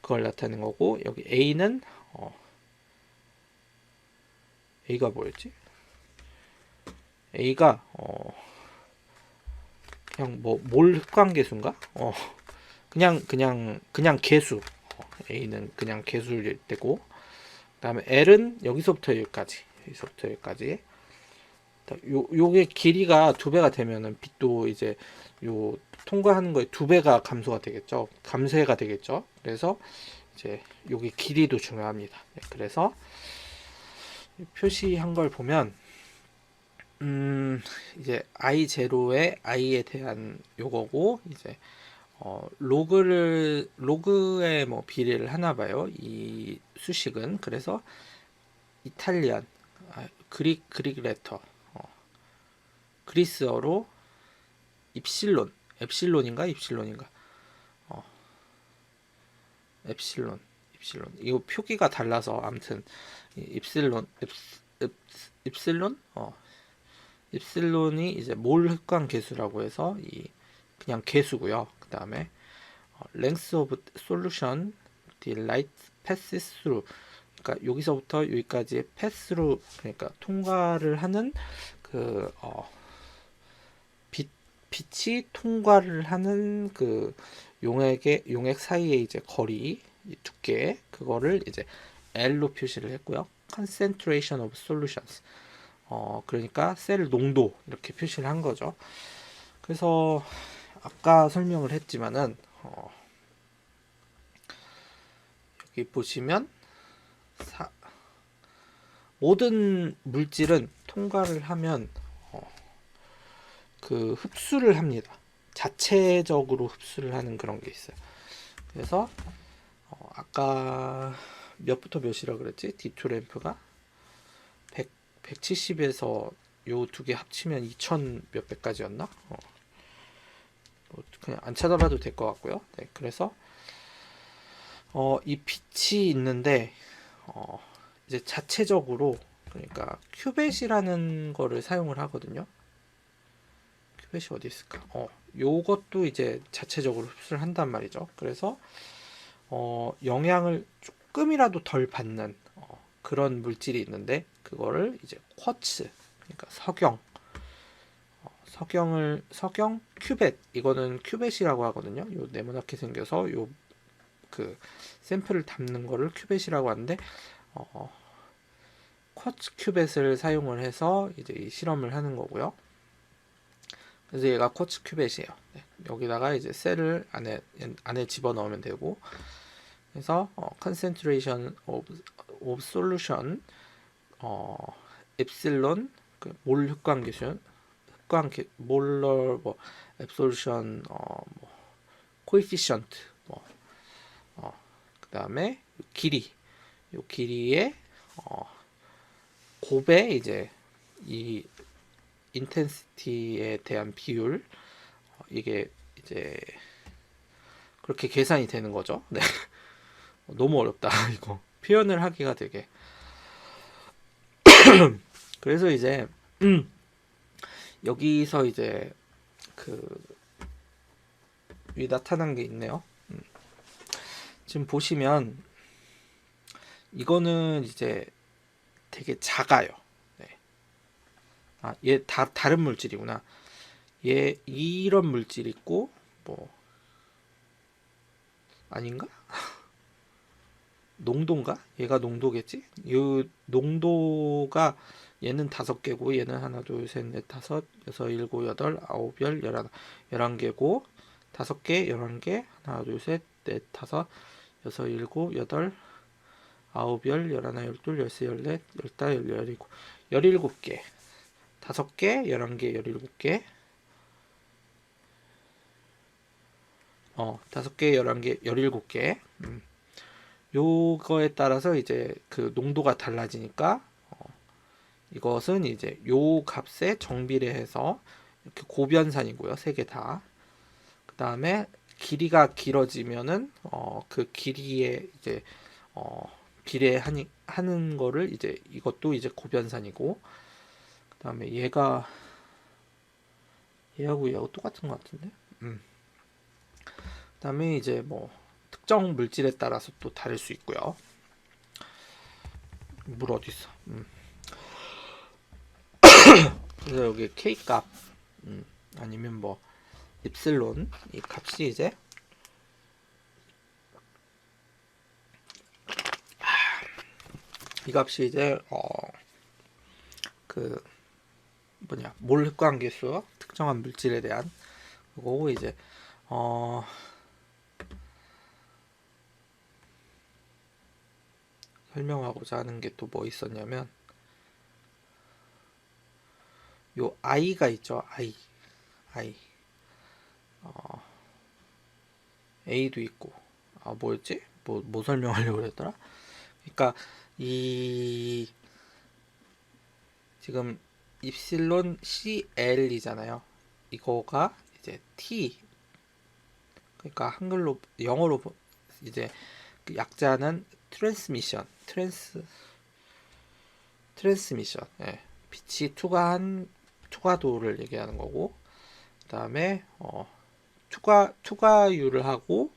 그걸 나타내는 거고, 여기 A는 A가 뭐였지? A가 그냥 몰 흑광계수인가? 그냥 개수. A는 그냥 개수일 때고, 그다음에 L은 여기서부터 여기까지. 요게 길이가 2배가 되면은 빛도 이제 요 통과하는 거에 2배가 감쇄가 되겠죠. 그래서 이제 요게 길이도 중요합니다. 네, 그래서 표시한 걸 보면 이제 I0의 I에 대한 요거고, 이제 로그에 뭐 비례를 하나 봐요. 이 수식은. 그래서 이탈리안, 그릭 레터, 그리스어로 엡실론인가? 엡실론. 이거 표기가 달라서 아무튼 엡실론이 이제 몰 흑광 계수라고 해서 그냥 계수고요. 그 다음에 length of solution the light passes through. 그러니까 여기서부터 여기까지의 pass through, 그러니까 통과를 하는 그 빛이 통과를 하는 그 용액 사이의 이제 거리, 두께, 그거를 이제 L로 표시를 했고요. concentration of solutions. 그러니까 셀 농도 이렇게 표시를 한 거죠. 그래서 아까 설명을 했지만은 여기 보시면 모든 물질은 통과를 하면 그 흡수를 합니다. 자체적으로 흡수를 하는 그런 게 있어요. 그래서 아까 몇부터 몇이라 그랬지? D2 램프가 170에서 요 두 개 합치면 2000 몇백까지였나? 뭐 그냥 안 찾아봐도 될 것 같고요. 네, 그래서 이 빛이 있는데 이제 자체적으로 그러니까 큐벳이라는 거를 사용을 하거든요. 큐벳이 어디 있을까? 요것도 이제 자체적으로 흡수를 한단 말이죠. 그래서 영향을 조금이라도 덜 받는 그런 물질이 있는데 그거를 이제 쿼츠, 그러니까 석영 큐벳, 이거는 큐벳이라고 하거든요. 요 네모나게 생겨서 요 그 샘플을 담는 거를 큐벳이라고 하는데 쿼츠 큐벳을 사용을 해서 이제 이 실험을 하는 거고요. 그래서 얘가 쿼츠 큐벳이에요. 네, 여기다가 이제 셀을 안에 집어넣으면 되고, 그래서 concentration of solution 엡실론 몰 흑광기준 몰러 뭐 앱솔루션 뭐 코에피션트 그다음에 길이, 요 길이의 곱의 이제 이 인텐시티에 대한 비율, 이게 이제 그렇게 계산이 되는 거죠. 네. 너무 어렵다 이거 표현을 하기가 되게. 그래서 이제 여기서 이제 위 나타난 게 있네요. 지금 보시면 이거는 이제 되게 작아요. 네. 얘 다른 물질이구나. 얘 이런 물질 있고 뭐 아닌가? 농도인가? 얘가 농도겠지? 이 농도가 얘는 5개고 얘는 하나 둘셋넷 다섯 여섯 일곱 여덟 아홉 열 열하나 11개고 5개 11개 하나 둘셋넷 다섯 여섯 일곱 여덟 아홉 열 열하나 열둘 열세 열넷 열다섯 열일곱 17개 5개 11개 17개 5개 11개 17개 요거에 따라서 이제 그 농도가 달라지니까 이것은 이제 요 값에 정비례해서 이렇게 고변산이고요. 3개 다. 그 다음에 길이가 길어지면은 그 길이에 이제 비례하는 거를 이제 이것도 이제 고변산이고, 그 다음에 얘하고 얘하고 똑같은 것 같은데. 그 다음에 이제 뭐 특정 물질에 따라서 또 다를 수 있고요. 물 어디 있어? 그래서 여기 K 값 아니면 뭐 엡실론 이 값이 이제 이 값이 이제 그 뭐냐 몰 흑광계수 특정한 물질에 대한 그거고, 이제 설명하고자 하는 게 또 뭐 있었냐면 요 I가 있죠. I A도 있고 뭐였지? 뭐 설명하려고 그랬더라? 그러니까 이 지금 입실론 CL이잖아요. 이거가 이제 T, 그러니까 한글로 영어로 이제 그 약자는 트랜스미션, 예. 빛이 투과도를 얘기하는 거고, 그 다음에 투과율을 하고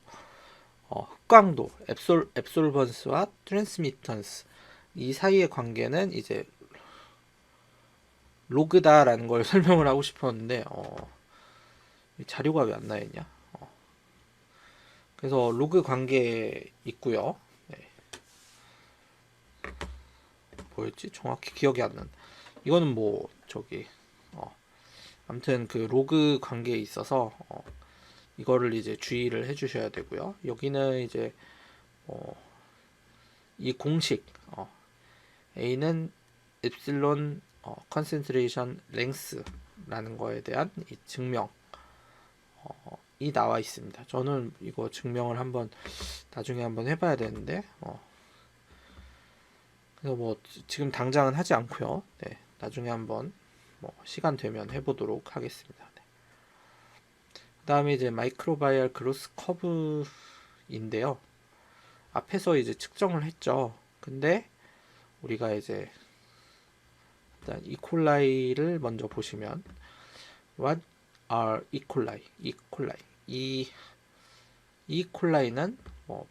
흑광도 앱솔번스와 트랜스미턴스 이 사이의 관계는 이제 로그다라는 걸 설명을 하고 싶었는데 자료가 왜 안 나있냐. 그래서 로그 관계 있고요. 네. 뭐였지? 정확히 기억이 안 난. 이거는 뭐 저기 아무튼 그 로그 관계에 있어서 이거를 이제 주의를 해주셔야 되고요. 여기는 이제 이 공식 A는 엡실론 컨센트레이션 랭스라는 거에 대한 이 증명 이 나와 있습니다. 저는 이거 증명을 나중에 한번 해봐야 되는데 그래서 뭐 지금 당장은 하지 않고요. 네, 나중에 한번 뭐 시간 되면 해보도록 하겠습니다. 네. 그 다음에 이제 마이크로바이알 그로스 커브인데요. 앞에서 이제 측정을 했죠. 근데 우리가 이제 일단 이콜라이를 먼저 보시면 what are 이콜라이? 이 이콜라이는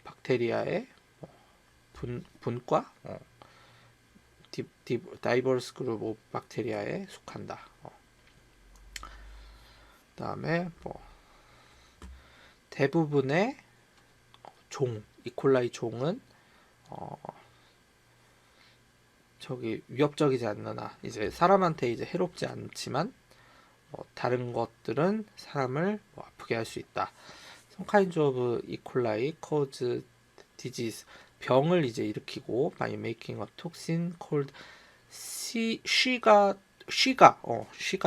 박테리아의 분과 다이버스 그룹 오브 박테리아에 속한다. 그다음에 대부분의 이콜라이 종은 저기 위협적이지 않나, 이제 사람한테 이제 해롭지 않지만 다른 것들은 사람을 아프게 할 수 있다. Some kinds of E. coli cause disease, 병을 이제 일으키고 by making a toxin called 쉬가가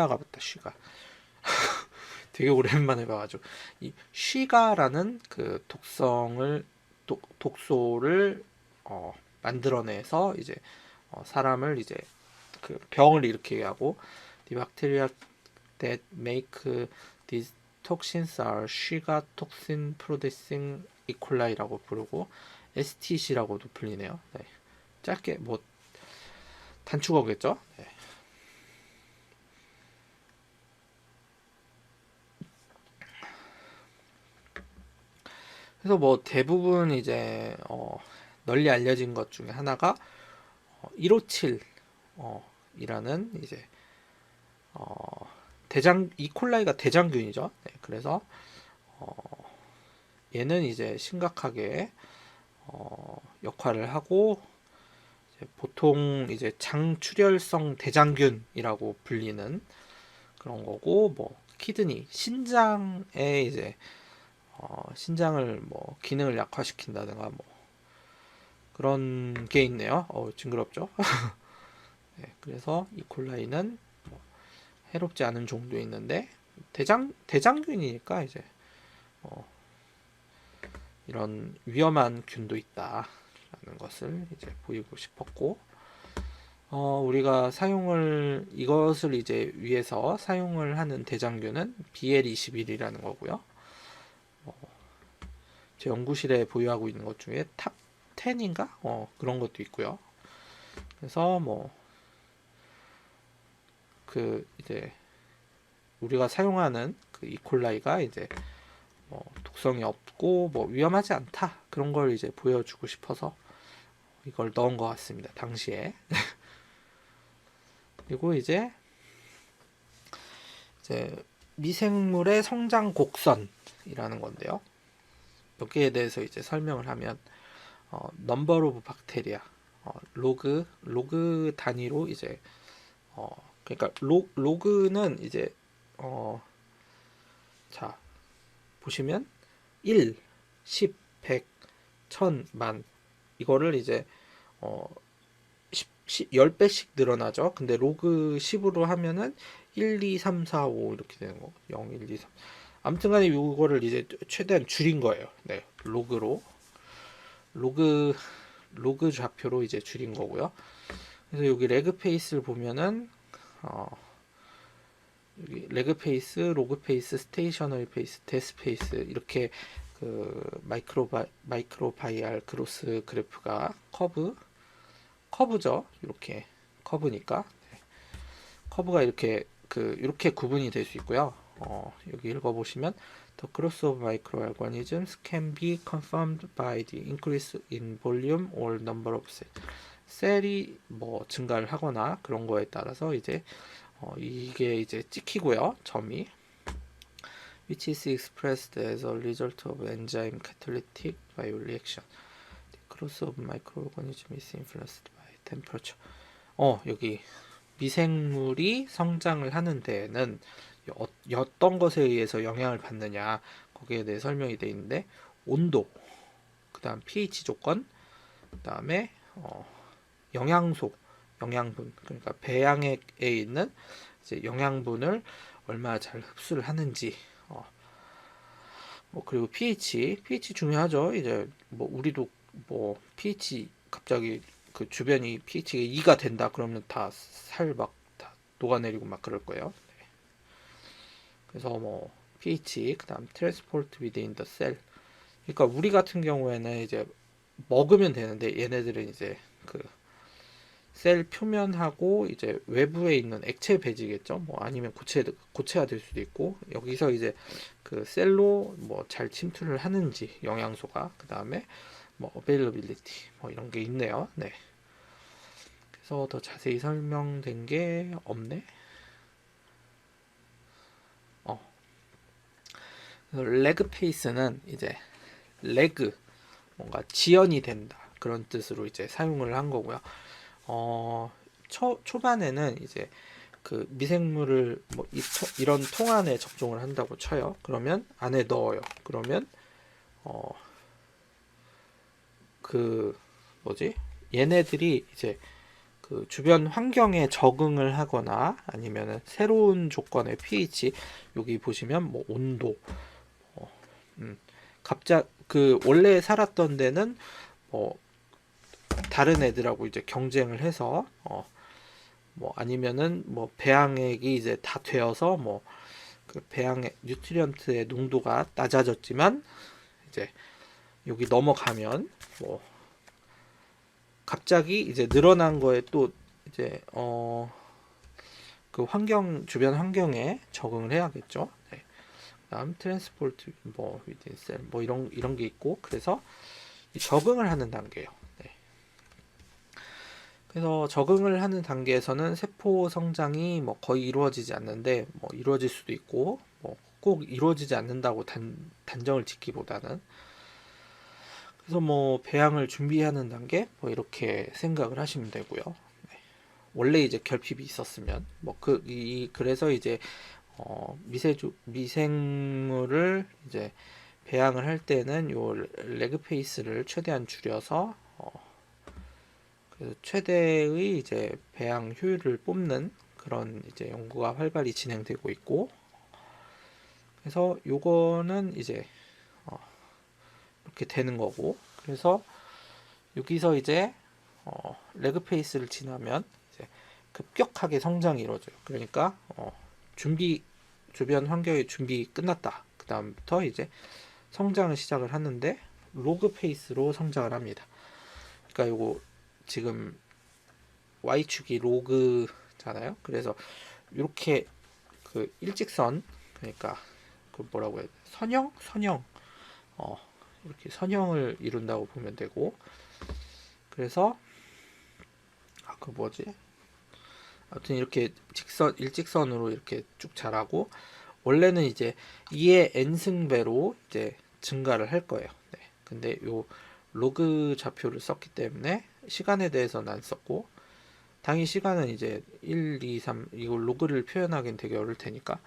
맞다. 쉬가 되게 오랜만에 봐가지고 이 쉬가라는 그 독소를 만들어내서 이제 사람을 이제 그 병을 일으키게 하고, the bacteria that make these toxins are Shiga toxin producing E. coli라고 부르고 STC라고도 불리네요. 네. 짧게 단축어겠죠. 네. 그래서 대부분 이제 널리 알려진 것 중에 하나가 157 이라는 이제 이콜라이가 대장균이죠. 네, 그래서 얘는 이제 심각하게 역할을 하고, 이제 보통 이제 장출혈성 대장균이라고 불리는 그런 거고, 키드니, 신장에 이제 신장을 기능을 약화시킨다든가 그런 게 있네요. 징그럽죠? 네, 그래서 이콜라이는 해롭지 않은 종도 있는데 대장균이니까 이제 이런 위험한 균도 있다라는 것을 이제 보이고 싶었고, 우리가 이것을 이제 위해서 사용을 하는 대장균은 BL21이라는 거고요. 제 연구실에 보유하고 있는 것 중에 탑 10인가? 그런 것도 있고요. 그래서 이제 우리가 사용하는 그 이콜라이가 이제 독성이 없고 위험하지 않다, 그런 걸 이제 보여주고 싶어서 이걸 넣은 것 같습니다, 당시에. 그리고 이제 미생물의 성장 곡선이라는 건데요. 여기에 대해서 이제 설명을 하면 number of bacteria, 로그 단위로 이제 그러니까 로그는 이제 자 보시면 1, 10, 100, 1000, 만, 이거를 이제 10배씩 늘어나죠. 근데 로그 10으로 하면은 1, 2, 3, 4, 5 이렇게 되는 거. 0, 1, 2, 3. 아무튼 간에 이거를 이제 최대한 줄인 거예요. 네. 로그 좌표로 이제 줄인 거고요. 그래서 여기 레그 페이스를 보면은 여기 레그 페이스, 로그 페이스, 스테이셔너리 페이스, 데스 페이스, 이렇게 그 마이크로바이알 그로스 그래프가 커브죠. 이렇게 커브니까 커브가 이렇게 이렇게 구분이 될 수 있고요. 여기 읽어보시면 The growth of microorganisms can be confirmed by the increase in volume or number of cells. 셀이 증가를 하거나 그런 거에 따라서 이제 이게 이제 찍히고요, 점이. Which is expressed as a result of enzyme catalytic bioreaction. The growth of microorganism is influenced by temperature. 여기 미생물이 성장을 하는 데에는 어떤 것에 의해서 영향을 받느냐, 거기에 대해 설명이 되어 있는데, 온도, 그 다음 pH 조건, 그 다음에 영양소, 영양분, 그러니까 배양액에 있는 이제 영양분을 얼마나 잘 흡수를 하는지, 그리고 pH 중요하죠. 이제 우리도 pH 갑자기 그 주변이 pH가 2가 된다 그러면 다 살 다 녹아내리고 막 그럴 거예요. 네. 그래서 뭐 pH, 그다음 transport within the cell. 그러니까 우리 같은 경우에는 이제 먹으면 되는데 얘네들은 이제 그 셀 표면하고 이제 외부에 있는 액체 배지겠죠. 뭐 아니면 고체가 될 수도 있고 여기서 이제 그 셀로 뭐 잘 침투를 하는지 영양소가 그 다음에 뭐 availability 뭐 이런 게 있네요. 네. 그래서 더 자세히 설명된 게 없네. 레그 페이스는 이제 레그 뭔가 지연이 된다 그런 뜻으로 이제 사용을 한 거고요. 초반에는 이제 그 미생물을 뭐 이런 통 안에 접종을 한다고 쳐요. 그러면 안에 넣어요. 그러면 그 뭐지? 얘네들이 이제 그 주변 환경에 적응을 하거나 아니면은 새로운 조건의 pH 여기 보시면 뭐 온도 갑작 그 원래 살았던 데는 뭐 다른 애들하고 이제 경쟁을 해서 뭐 아니면은 뭐 배양액이 이제 다 되어서 뭐 그 배양액 뉴트리언트의 농도가 낮아졌지만 이제 여기 넘어가면 뭐 갑자기 이제 늘어난 거에 또 이제 그 환경 주변 환경에 적응을 해야겠죠. 네. 그다음 트랜스포트 뭐 위딘 셀뭐 이런 게 있고 그래서 적응을 하는 단계예요. 네. 그래서 적응을 하는 단계에서는 세포 성장이 뭐 거의 이루어지지 않는데 뭐 이루어질 수도 있고 뭐 꼭 이루어지지 않는다고 단정을 짓기보다는 그래서 뭐 배양을 준비하는 단계 뭐 이렇게 생각을 하시면 되고요. 네. 원래 이제 결핍이 있었으면 뭐 그래서 이제 미생물을 이제 배양을 할 때는 요 레그 페이스를 최대한 줄여서 그래서 최대의 이제 배양 효율을 뽑는 그런 이제 연구가 활발히 진행되고 있고 그래서 요거는 이제 이렇게 되는 거고 그래서 여기서 이제 레그 페이스를 지나면 이제 급격하게 성장이 이루어져요. 그러니까 주변 환경의 준비 끝났다. 그 다음부터 이제 성장을 시작을 하는데 로그 페이스로 성장을 합니다. 그러니까 요거 지금 y축이 로그잖아요. 그래서 이렇게 그 일직선 그러니까 그 뭐라고 해야 돼? 선형 이렇게 선형을 이룬다고 보면 되고 그래서 그 뭐지? 아무튼 이렇게 일직선으로 이렇게 쭉 자라고 원래는 이제 2의 n승배로 이제 증가를 할 거예요. 네. 근데 요 로그 좌표를 썼기 때문에 시간에 대해서는 안 썼고 당일 시간은 이제 1, 2, 3 이걸 로그를 표현하기는 되게 어려울 테니까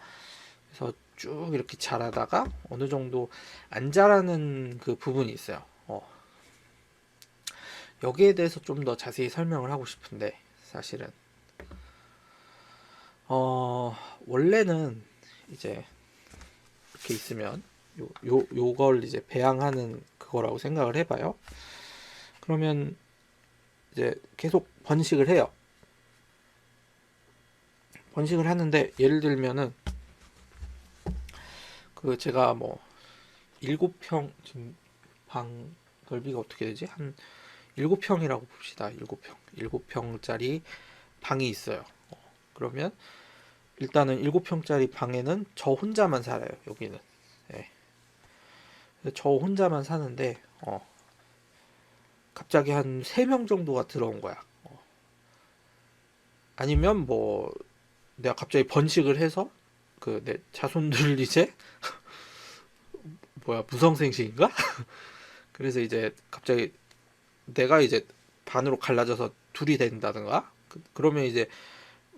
그래서 쭉 이렇게 자라다가 어느 정도 안 자라는 그 부분이 있어요. 여기에 대해서 좀 더 자세히 설명을 하고 싶은데 사실은 원래는 이제 이렇게 있으면 요걸 이제 배양하는 그거라고 생각을 해봐요. 그러면 이제 계속 번식을 해요. 번식을 하는데 예를 들면은 그 제가 뭐 7평 지금 방 넓이가 어떻게 되지? 한 7평이라고 봅시다. 7평짜리 방이 있어요. 그러면 일단은 7평짜리 방에는 저 혼자만 살아요. 여기는. 네. 저 혼자만 사는데 갑자기 한 3명 정도가 들어온 거야. 아니면 뭐 내가 갑자기 번식을 해서 그 내 자손들을 이제 뭐야 무성생식인가? 그래서 이제 갑자기 내가 이제 반으로 갈라져서 둘이 된다든가 그러면 이제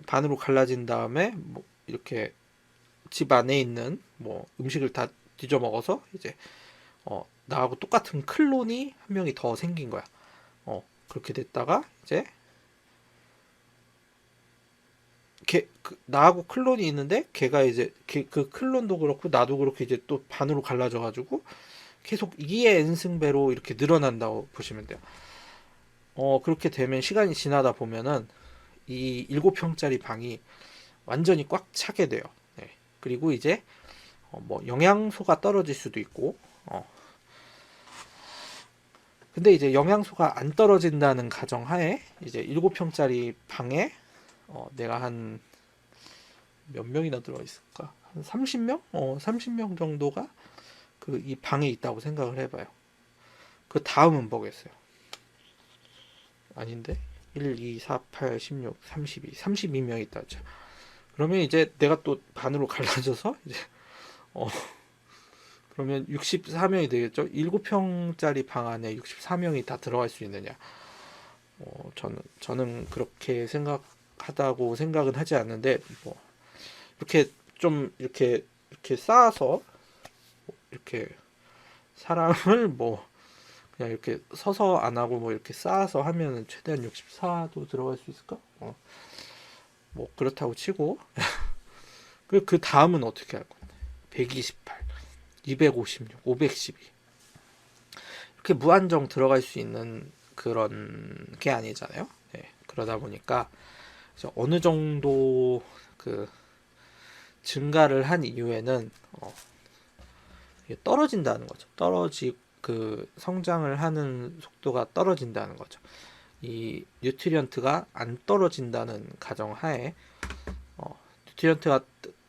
반으로 갈라진 다음에 뭐 이렇게 집 안에 있는 뭐 음식을 다 뒤져 먹어서 이제 나하고 똑같은 클론이 한 명이 더 생긴 거야. 그렇게 됐다가 이제 나하고 클론이 있는데 걔가 이제 그 클론도 그렇고 나도 그렇고 이제 또 반으로 갈라져 가지고 계속 2의 n승배로 이렇게 늘어난다고 보시면 돼요. 그렇게 되면 시간이 지나다 보면은 이 7평짜리 방이 완전히 꽉 차게 돼요. 네. 그리고 이제 뭐 영양소가 떨어질 수도 있고 근데 이제 영양소가 안 떨어진다는 가정하에 이제 7평짜리 방에 내가 한 몇 명이나 들어 있을까? 한 30명? 30명 정도가 그 이 방에 있다고 생각을 해봐요. 그 다음은 뭐겠어요? 아닌데? 1, 2, 4, 8, 16, 32, 32명이 있다. 그러면 이제 내가 또 반으로 갈라져서 이제 그러면 64명이 되겠죠? 7평짜리 방 안에 64명이 다 들어갈 수 있느냐? 저는 그렇게 생각하다고 생각은 하지 않는데 뭐 이렇게 좀 이렇게 쌓아서 이렇게 사람을 뭐 그냥 이렇게 서서 안 하고 뭐 이렇게 쌓아서 하면은 최대한 64도 들어갈 수 있을까? 뭐 그렇다고 치고 그 다음은 어떻게 할 건데? 128, 256, 512 이렇게 무한정 들어갈 수 있는 그런 게 아니잖아요. 네, 그러다 보니까 어느 정도 그 증가를 한 이후에는 떨어진다는 거죠. 그 성장을 하는 속도가 떨어진다는 거죠. 이 뉴트리언트가 안 떨어진다는 가정하에 뉴트리언트가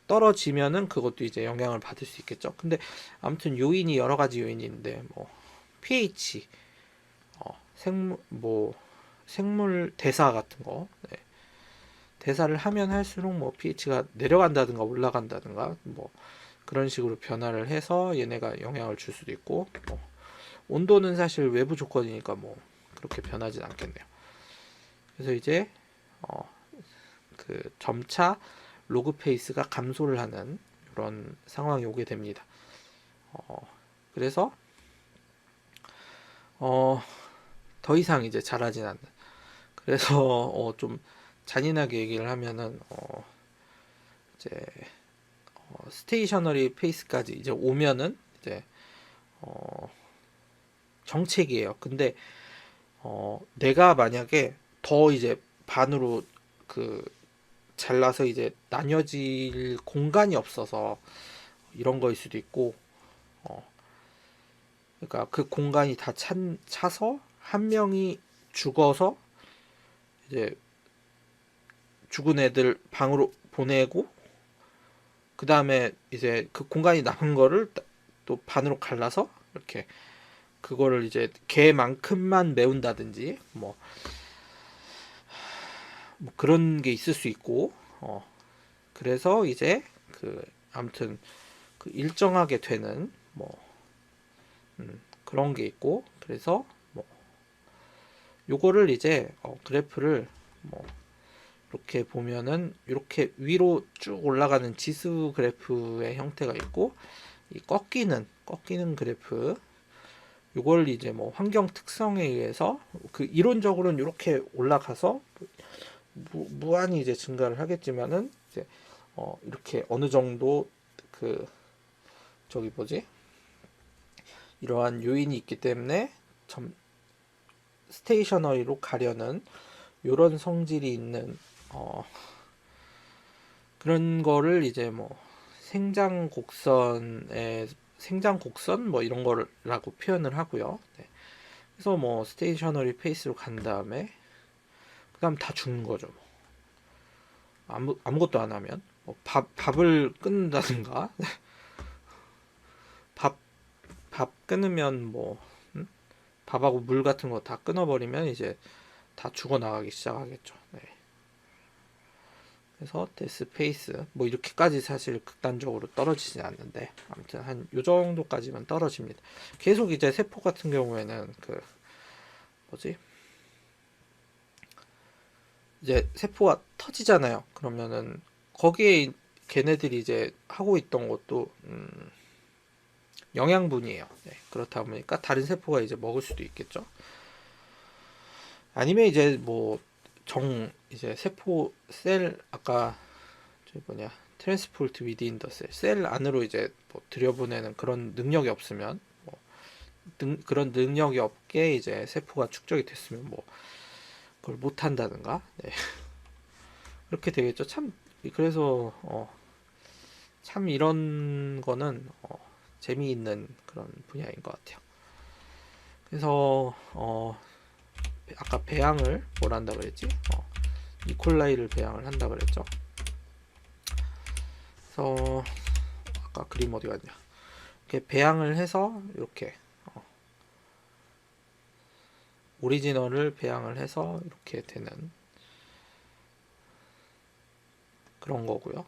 떨어지면은 그것도 이제 영향을 받을 수 있겠죠. 근데 아무튼 요인이 여러 가지 요인이 있는데 뭐 pH, 생물 대사 같은 거 네. 대사를 하면 할수록 뭐 pH가 내려간다든가 올라간다든가 뭐 그런 식으로 변화를 해서 얘네가 영향을 줄 수도 있고 뭐 온도는 사실 외부 조건이니까 뭐 그렇게 변하진 않겠네요. 그래서 이제 그 점차 로그 페이스가 감소를 하는 이런 상황이 오게 됩니다. 그래서 더 이상 이제 자라진 않는. 그래서 좀 잔인하게 얘기를 하면은 이제 스테이셔너리 페이스까지 이제 오면은 이제 정책이에요. 근데 내가 만약에 더 이제 반으로 그 잘라서 이제 나뉘어질 공간이 없어서 이런 거일 수도 있고 그러니까 그 공간이 다 차서 한 명이 죽어서 이제 죽은 애들 방으로 보내고 그 다음에 이제 그 공간이 남은 거를 또 반으로 갈라서 이렇게 그거를 이제 개만큼만 메운다든지 뭐 그런 게 있을 수 있고 그래서 이제 그 아무튼 그 일정하게 되는 뭐 그런 게 있고 그래서 뭐 요거를 이제 그래프를 뭐 이렇게 보면은 이렇게 위로 쭉 올라가는 지수 그래프의 형태가 있고 이 꺾이는 그래프 요걸 이제 뭐 환경 특성에 의해서 그 이론적으로는 이렇게 올라가서 무한히 이제 증가를 하겠지만은 이제 이렇게 어느 정도 그 저기 뭐지 이러한 요인이 있기 때문에 스테이셔너리로 가려는 이런 성질이 있는 그런 거를 이제 뭐 생장 곡선 뭐 이런 거라고 표현을 하고요. 네. 그래서 뭐 스테이셔너리 페이스로 간 다음에 그다음 다 죽는 거죠. 뭐. 아무것도 안 하면 뭐 밥을 끊는다든가 밥 끊으면 뭐 밥하고 물 같은 거 다 끊어버리면 이제 다 죽어 나가기 시작하겠죠. 네. 그래서 데스 페이스 뭐 이렇게까지 사실 극단적으로 떨어지진 않는데 아무튼 한 요 정도까지만 떨어집니다. 계속 이제 세포 같은 경우에는 그 뭐지 이제 세포가 터지잖아요. 그러면은 거기에 걔네들이 이제 하고 있던 것도 영양분이에요. 네, 그렇다 보니까 다른 세포가 이제 먹을 수도 있겠죠. 아니면 이제 뭐 이제 세포 셀 아까 저기 뭐냐 트랜스포트 위드인 더 셀 안으로 이제 뭐 들여보내는 그런 능력이 없으면 뭐 그런 능력이 없게 이제 세포가 축적이 됐으면 뭐 그걸 못 한다든가 네. 그렇게 되겠죠. 참 그래서 참 이런 거는 재미있는 그런 분야인 것 같아요. 그래서 아까 배양을 뭘 한다 그랬지? 이콜라이를 배양을 한다 그랬죠. 그래서 아까 그림 어디 갔냐? 이렇게 배양을 해서 이렇게 오리지널을 배양을 해서 이렇게 되는 그런 거고요.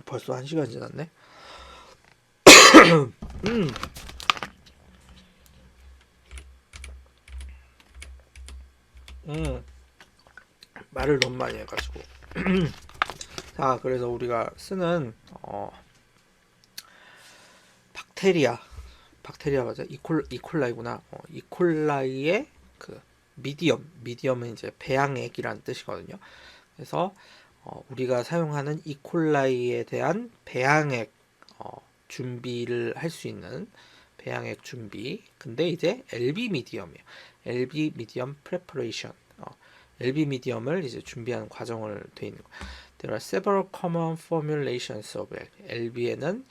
벌써 1시간 지났네. 음. 말을 너무 많이 해가지고. 자, 그래서 우리가 쓰는 박테리아 맞아? 이콜라이구나. 이콜라이의 그 미디엄은 이제 배양액이라는 뜻이거든요. 그래서 우리가 사용하는 이콜라이에 대한 배양액 준비를 할 수 있는 배양액 준비. 근데 이제 LB 미디엄이에요. LB 미디엄 프레퍼레이션. LB 미디엄을 이제 준비하는 과정을 돼 있는 거. There are several common formulations of LB에는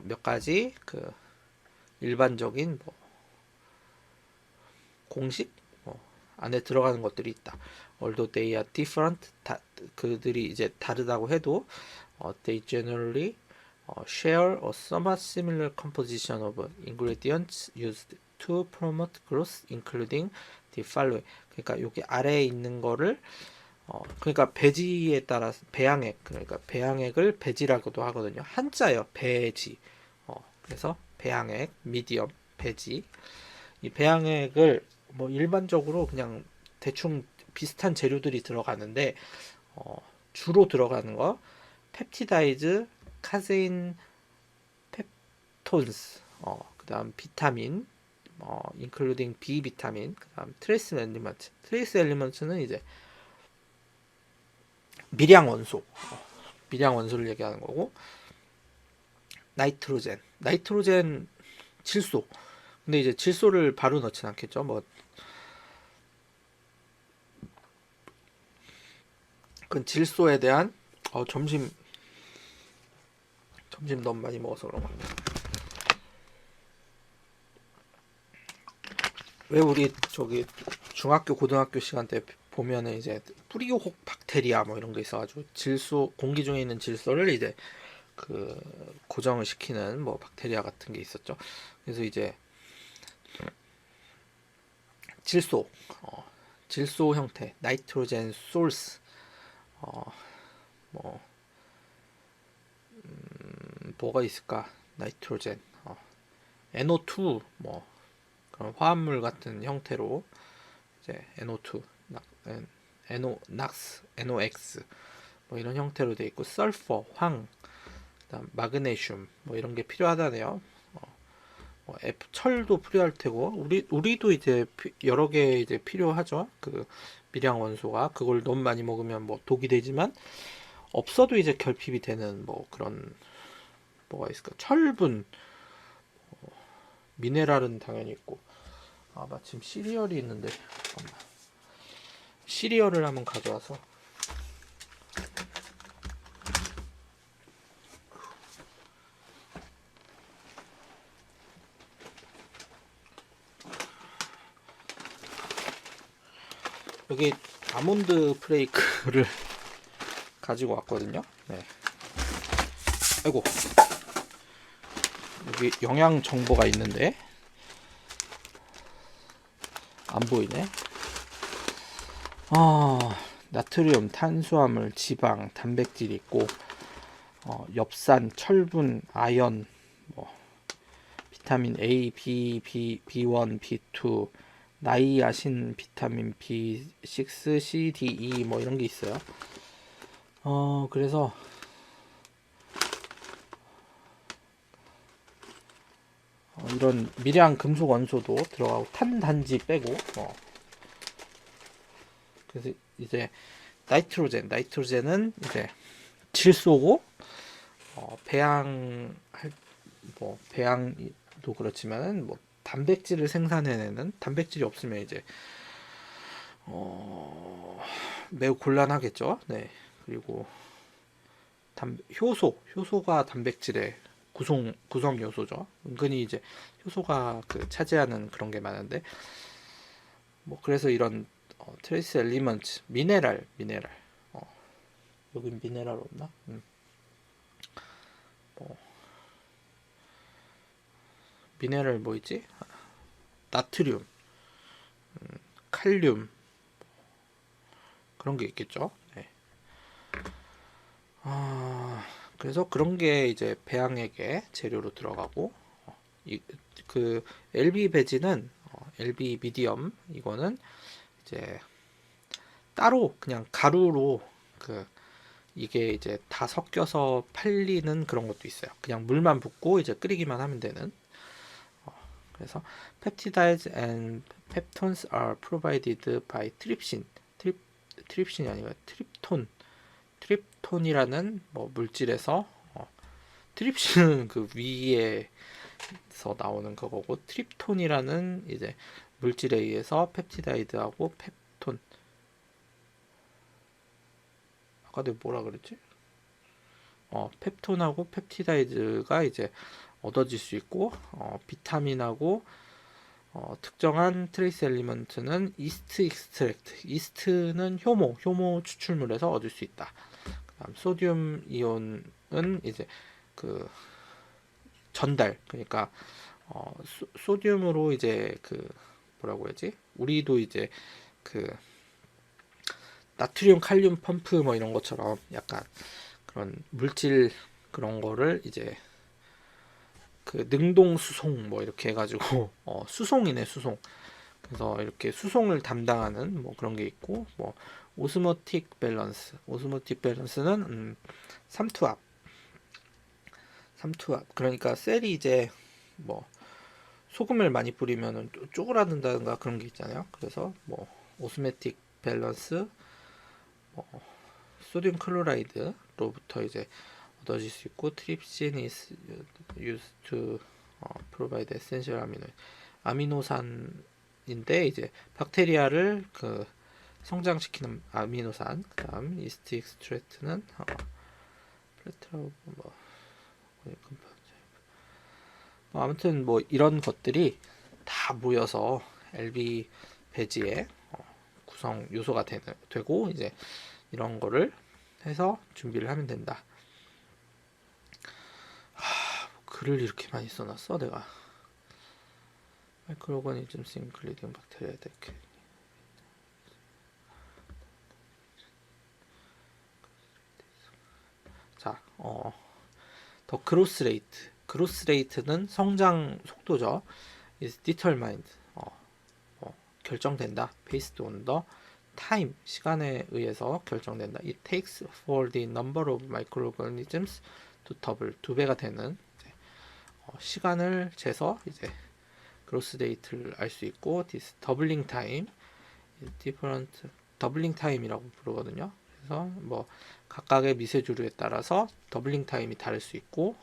몇 가지 그 일반적인 뭐 공식 안에 들어가는 것들이 있다. Although they are different, 그들이 이제 다르다고 해도 they generally share a somewhat similar composition of ingredients used to promote growth, including the following. 그러니까 여기 아래에 있는 거를 그러니까 배지에 따라서 배양액, 그러니까 배양액을 배지라고도 하거든요. 한자예요. 배지. 그래서 배양액, 미디엄, 배지. 이 배양액을 뭐 일반적으로 그냥 대충 비슷한 재료들이 들어가는데 주로 들어가는 거 펩티다이즈, 카제인, 펩톤스, 그다음 비타민, including B 비타민, 그다음 트레이스 엘리먼트. 트레이스 엘리먼트는 이제 미량 원소, 미량 원소를 얘기하는 거고, 나이트로젠 질소. 근데 이제 질소를 바로 넣진 않겠죠. 뭐 그 질소에 대한 점심 너무 많이 먹어서 그런 건데. 왜 우리 저기 중학교 고등학교 시간 때 보면은 이제 뿌리호흡 박테리아 뭐 이런 게 있어가지고 질소 공기 중에 있는 질소를 이제 그 고정을 시키는 뭐 박테리아 같은 게 있었죠. 그래서 이제 질소 질소 형태 나이트로젠 소스 뭐 뭐가 있을까? 나이트로젠 NO2 뭐 그런 화합물 같은 형태로 이제 NO2 NOx 뭐 이런 형태로 돼 있고 설퍼 황 그다음 마그네슘 뭐 이런 게 필요하다네요. 철도 필요할 테고 우리도 이제 여러 개 이제 필요하죠. 그 미량 원소가 그걸 너무 많이 먹으면 뭐 독이 되지만 없어도 이제 결핍이 되는 뭐 그런 뭐가 있을까? 철분, 미네랄은 당연히 있고. 마침 시리얼이 있는데 잠깐만. 시리얼을 한번 가져와서 여기 아몬드 프레이크를 가지고 왔거든요. 네. 아이고 여기 영양 정보가 있는데 안 보이네. 나트륨, 탄수화물, 지방, 단백질이 있고 엽산, 철분, 아연, 뭐 비타민 A, B, B1, B2, 나이아신, 비타민 B6, C, D, E 뭐 이런 게 있어요. 그래서 이런 미량 금속 원소도 들어가고 탄 단지 빼고 그래서 이제 나이트로젠은 이제 질소고 배양할 뭐 배양도 그렇지만은 뭐 단백질을 생산해내는 단백질이 없으면 이제 매우 곤란하겠죠. 네. 그리고 효소가 단백질의 구성 요소죠. 은근히 이제 효소가 그 차지하는 그런 게 많은데 뭐 그래서 이런 트레이스 엘리먼트 미네랄 여긴 미네랄 없나? 뭐 미네랄 뭐 있지? 나트륨, 칼륨 그런 게 있겠죠. 네. 그래서 그런 게 이제 배양액의 재료로 들어가고 그 LB 배지는 LB 미디엄 이거는 이제 따로 그냥 가루로 그 이게 이제 다 섞여서 팔리는 그런 것도 있어요. 그냥 물만 붓고 이제 끓이기만 하면 되는. 그래서 peptides and peptones are provided by trypsin. 트립신이 아니라 트립톤이라는 뭐 물질에서 트립신은 그 위에서 나오는 그거고 트립톤이라는 이제 물질에 의해서 펩티다이드하고 펩톤 아까 내가 뭐라 그랬지? 펩톤하고 펩티다이드가 이제 얻어질 수 있고 비타민하고 특정한 트레이스 엘리먼트는 이스트 익스트랙트 이스트는 효모 추출물에서 얻을 수 있다. 그다음 소듐 이온은 이제 그 전달 그러니까 소듐으로 이제 그 뭐라고 해야지 우리도 이제 그 나트륨 칼륨 펌프 뭐 이런 것처럼 약간 그런 물질 그런 거를 이제 그 능동 수송 뭐 이렇게 해가지고 수송이네 수송 그래서 이렇게 수송을 담당하는 뭐 그런 게 있고 뭐 오스모틱 밸런스는 삼투압 그러니까 셀이 이제 뭐 소금을 많이 뿌리면 쪼그라든다든가 그런 게 있잖아요. 그래서 뭐 오스메틱 밸런스 소듐 클로라이드로부터 이제 얻어질 수 있고 트립신 is used to provide essential 아미노산인데 이제 박테리아를 그 성장시키는 아미노산 그다음 이스트 익스트랙트는 플레트라고 아무튼 뭐 이런 것들이 다 모여서 LB 배지의 구성 요소가 되고 이제 이런 거를 해서 준비를 하면 된다. 글을 이렇게 많이 써놨어 내가. 마이크로오거니즘스 인클리딩 박테리아 데크. 자, 더 그로스 레이트. 그로스 레이트는 성장 속도죠. is determined. 결정된다. based on the time. 시간에 의해서 결정된다. It takes for the number of microorganisms to double. 2배가 되는 시간을 재서 이제 그로스 레이트를 알 수 있고 this doubling time different 더블링 타임이라고 부르거든요. 그래서 뭐 각각의 미세주류에 따라서 더블링 타임이 다를 수 있고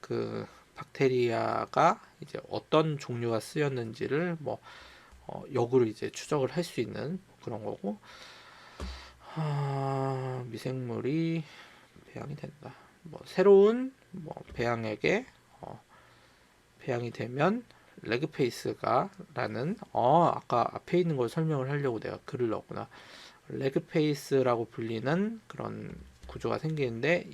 그 박테리아가 이제 어떤 종류가 쓰였는지를 뭐 역으로 이제 추적을 할 수 있는 그런 거고 미생물이 배양이 된다. 뭐 새로운 뭐 배양액에 배양이 되면 레그페이스가 라는 아까 앞에 있는 걸 설명을 하려고 내가 글을 넣었구나. 레그페이스라고 불리는 그런 구조가 생기는데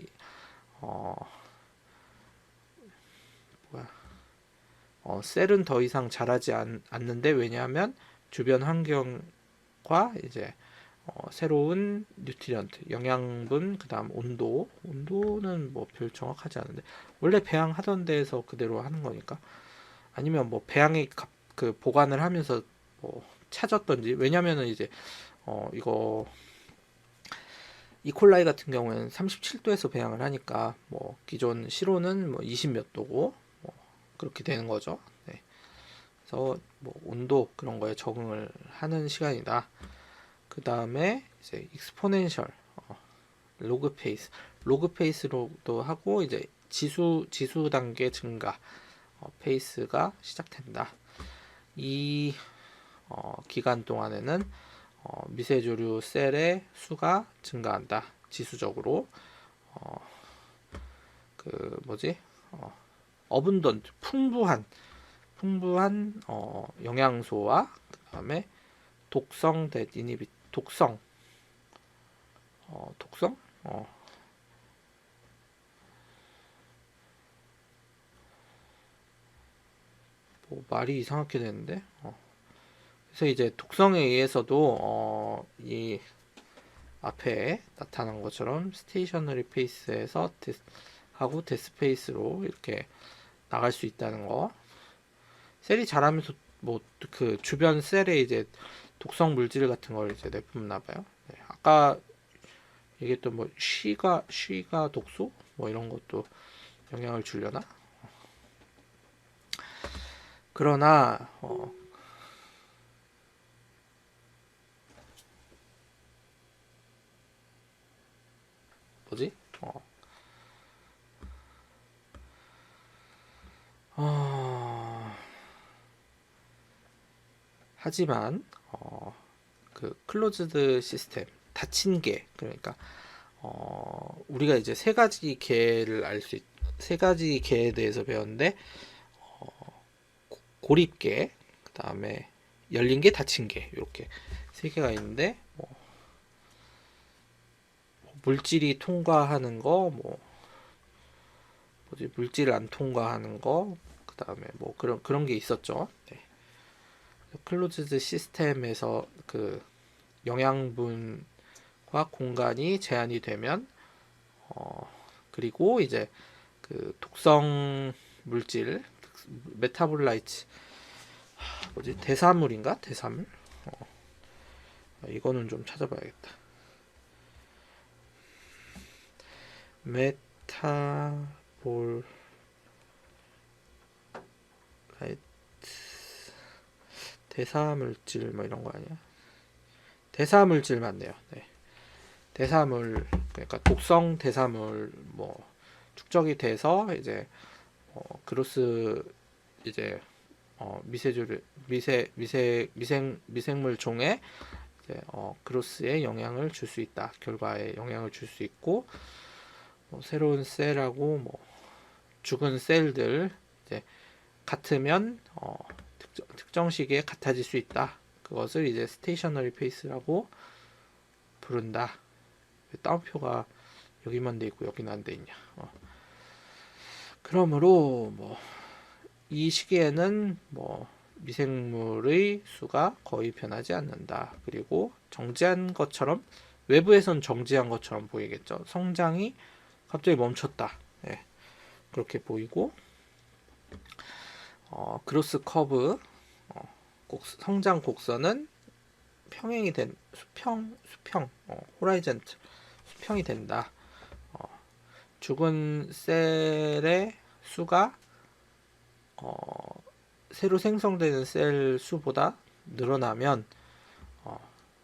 셀은 더 이상 자라지 않는데 왜냐하면 주변 환경과 이제 새로운 뉴트리언트, 영양분, 그다음 온도는 뭐 별 정확하지 않은데 원래 배양하던 데에서 그대로 하는 거니까 아니면 뭐 배양에 그 보관을 하면서 뭐 찾았던지 왜냐면은 이제 이거 이콜라이 같은 경우에는 37도에서 배양을 하니까 뭐 기존 시로는 뭐 20 몇 도고 뭐 그렇게 되는 거죠. 네. 그래서 뭐 온도 그런 거에 적응을 하는 시간이다. 그 다음에 이제 익스포넨셜 로그 페이스로도 하고 이제 지수 단계 증가 페이스가 시작된다. 이 기간 동안에는 미세조류 셀의 수가 증가한다. 지수적으로 그 뭐지? 어분던트 풍부한 영양소와 그다음에 독성 이니비 독성 뭐 말이 이상하게 되는데 그래서 이제 독성에 의해서도 이 앞에 나타난 것처럼 스테이셔너리 페이스에서 하고 데스페이스로 이렇게 나갈 수 있다는 거. 셀이 자라면서 뭐 그 주변 셀에 이제 독성 물질 같은 걸 이제 내뿜나 봐요. 네, 아까 얘기했던 뭐 쉬가 독소 뭐 이런 것도 영향을 주려나? 그러나 뭐지? 하지만 그 클로즈드 시스템 닫힌 개 그러니까 우리가 이제 세 가지 개에 대해서 배웠는데 고립계 그 다음에 열린 개 닫힌 개 이렇게 세 개가 있는데 물질이 통과하는 거 뭐지 물질을 안 통과하는 거 그 다음에 뭐 그런 게 있었죠. 네. 클로즈드 시스템에서 그 영양분과 공간이 제한이 되면 그리고 이제 그 독성 물질 메타볼라이트 뭐지 대사물인가 대사물 이거는 좀 찾아봐야겠다. 메타볼 대사물질 뭐 이런 거 아니야? 대사물질 맞네요. 네. 대사물 그러니까 독성 대사물 뭐 축적이 돼서 이제 그로스 이제 미생물 종에 이제 그로스에 영향을 줄 수 있다. 결과에 영향을 줄 수 있고 새로운 셀하고 뭐 죽은 셀들 이제 같으면 특정 시기에 같아질 수 있다. 그것을 이제 스테이셔너리 페이스라고 부른다. 따옴표가 여기만 돼 있고 여기는 안 돼 있냐. 그러므로 뭐 이 시기에는 뭐 미생물의 수가 거의 변하지 않는다. 그리고 정지한 것처럼 외부에선 정지한 것처럼 보이겠죠. 성장이 갑자기 멈췄다. 네. 그렇게 보이고 그로스 커브 성장 곡선은 평행이 된 수평 호라이젠트 수평이 된다. 죽은 셀의 수가 새로 생성되는 셀 수보다 늘어나면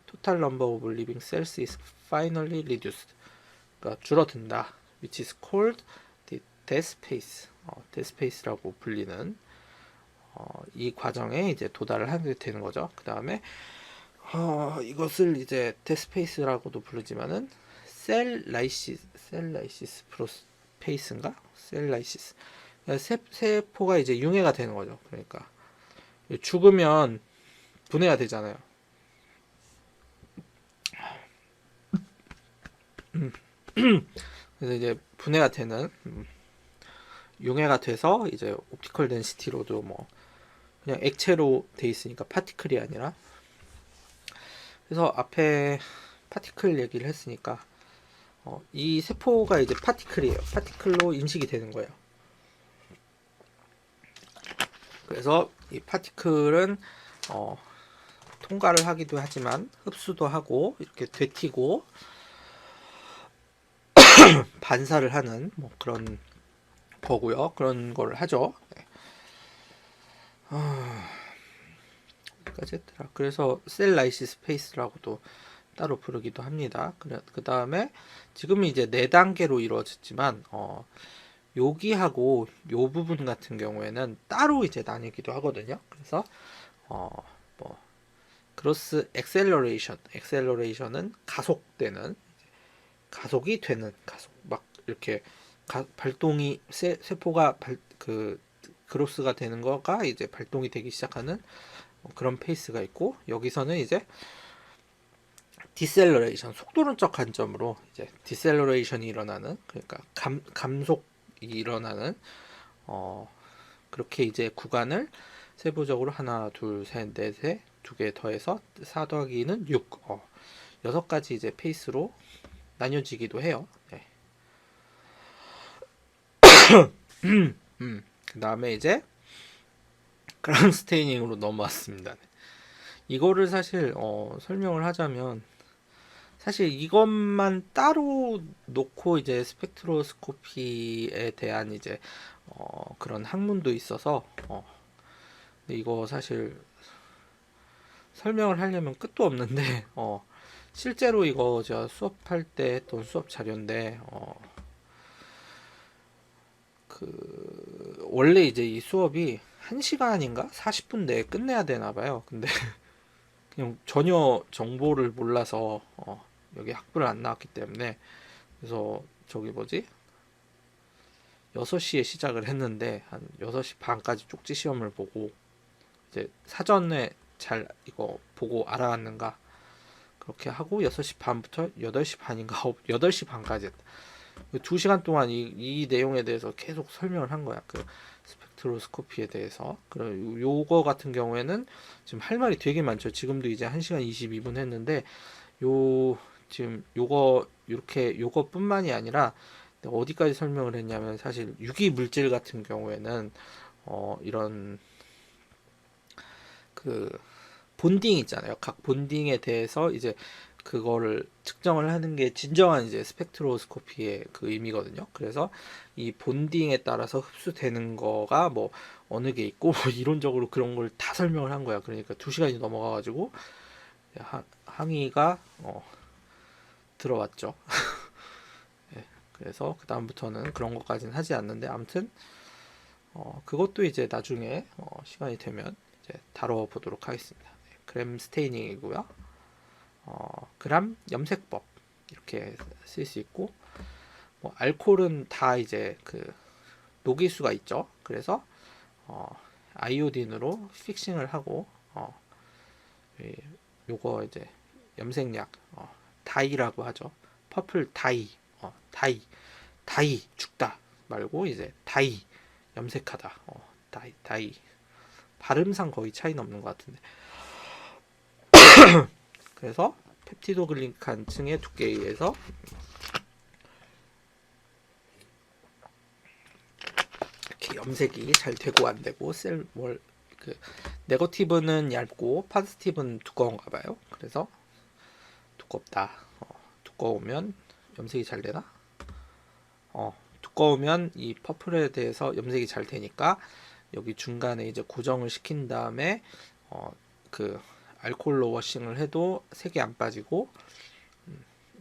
total number of living cells is finally reduced. 그러니까 줄어든다. which is called the death phase. death phase라고 불리는 이 과정에 이제 도달을 하게 되는 거죠. 그 다음에 이것을 이제 death phase라고도 부르지만은 셀 라이시스 프로페이스인가? 셀 라이시스. 세포가 이제 융해가 되는 거죠. 그러니까 죽으면 분해가 되잖아요. 그래서 이제 분해가 되는 융해가 돼서 이제 옵티컬 덴시티로도 뭐 그냥 액체로 돼 있으니까 파티클이 아니라 그래서 앞에 파티클 얘기를 했으니까 이 세포가 이제 파티클이에요. 파티클로 인식이 되는 거예요. 그래서 이 파티클은 통과를 하기도 하지만 흡수도 하고 이렇게 되튀고 반사를 하는 뭐 그런 거고요. 그런 걸 하죠. 네. 여기까지 했더라. 그래서 셀 라이시스 페이스라고도 따로 부르기도 합니다. 그 다음에 지금은 이제 4단계로 이루어졌지만 여기하고 요 부분 같은 경우에는 따로 이제 나뉘기도 하거든요. 그래서 뭐 그로스 엑셀러레이션은 가속되는, 가속이 되는, 가속 막 이렇게 발동이 세포가 그로스가 되는 거가 이제 발동이 되기 시작하는 그런 페이스가 있고, 여기서는 이제 디셀러레이션, 속도론적 관점으로 이제 디셀러레이션이 일어나는, 그러니까 감속이 일어나는 그렇게 이제 구간을 세부적으로 하나, 둘, 셋, 넷에 두 개 더해서 4 더하기는 6, 6가지 이제 페이스로 나뉘어지기도 해요. 네. 그 다음에 이제 그라운 스테이닝으로 넘어왔습니다. 이거를 사실 설명을 하자면, 사실 이것만 따로 놓고 이제 스펙트로스코피에 대한 이제 그런 학문도 있어서 근데 이거 사실 설명을 하려면 끝도 없는데 실제로 이거 제가 수업할 때 했던 수업 자료인데 원래 이제 이 수업이 1시간인가 40분 내에 끝내야 되나 봐요. 근데 그냥 전혀 정보를 몰라서 여기 학부를 안 나왔기 때문에, 그래서 저기 뭐지 6시에 시작을 했는데 한 6시 반까지 쪽지 시험을 보고 이제 사전에 잘 이거 보고 알아왔는가 그렇게 하고 6시 반부터 8시 반인가 8시 반까지 했다. 2시간 동안 이 내용에 대해서 계속 설명을 한 거야. 그 스펙트로스코피에 대해서. 그리고 요거 같은 경우에는 지금 할 말이 되게 많죠. 지금도 이제 1시간 22분 했는데 지금 요거 이렇게 요거뿐만이 아니라 어디까지 설명을 했냐면, 사실 유기 물질 같은 경우에는 이런 그 본딩 있잖아요. 각 본딩에 대해서 이제 그거를 측정을 하는 게 진정한 이제 스펙트로스코피의 그 의미거든요. 그래서 이 본딩에 따라서 흡수되는 거가 뭐 어느 게 있고 뭐 이론적으로 그런 걸 다 설명을 한 거야. 그러니까 2시간이 넘어가가지고 항의가 들어왔죠. 네, 그래서 그 다음부터는 그런 것까지는 하지 않는데, 아무튼 그것도 이제 나중에 시간이 되면 이제 다뤄보도록 하겠습니다. 네, 그램 스테이닝이고요. 그람 염색법 이렇게 쓸 수 있고, 뭐 알코올은 다 이제 그 녹일 수가 있죠. 그래서 아이오딘으로 픽싱을 하고 요거 이제 염색약 다이라고 하죠. 퍼플 다이, 다이 죽다 말고 이제 다이 염색하다. 다이 발음상 거의 차이는 없는 것 같은데. 그래서 펩티도글리칸 층의 두께에 의해서 이렇게 염색이 잘 되고 안 되고, 그 네거티브는 얇고 파지티브는 두꺼운가 봐요. 그래서 두껍다. 두꺼우면 염색이 잘 되나? 두꺼우면 이 퍼플에 대해서 염색이 잘 되니까 여기 중간에 이제 고정을 시킨 다음에 그 알코올로 워싱을 해도 색이 안 빠지고,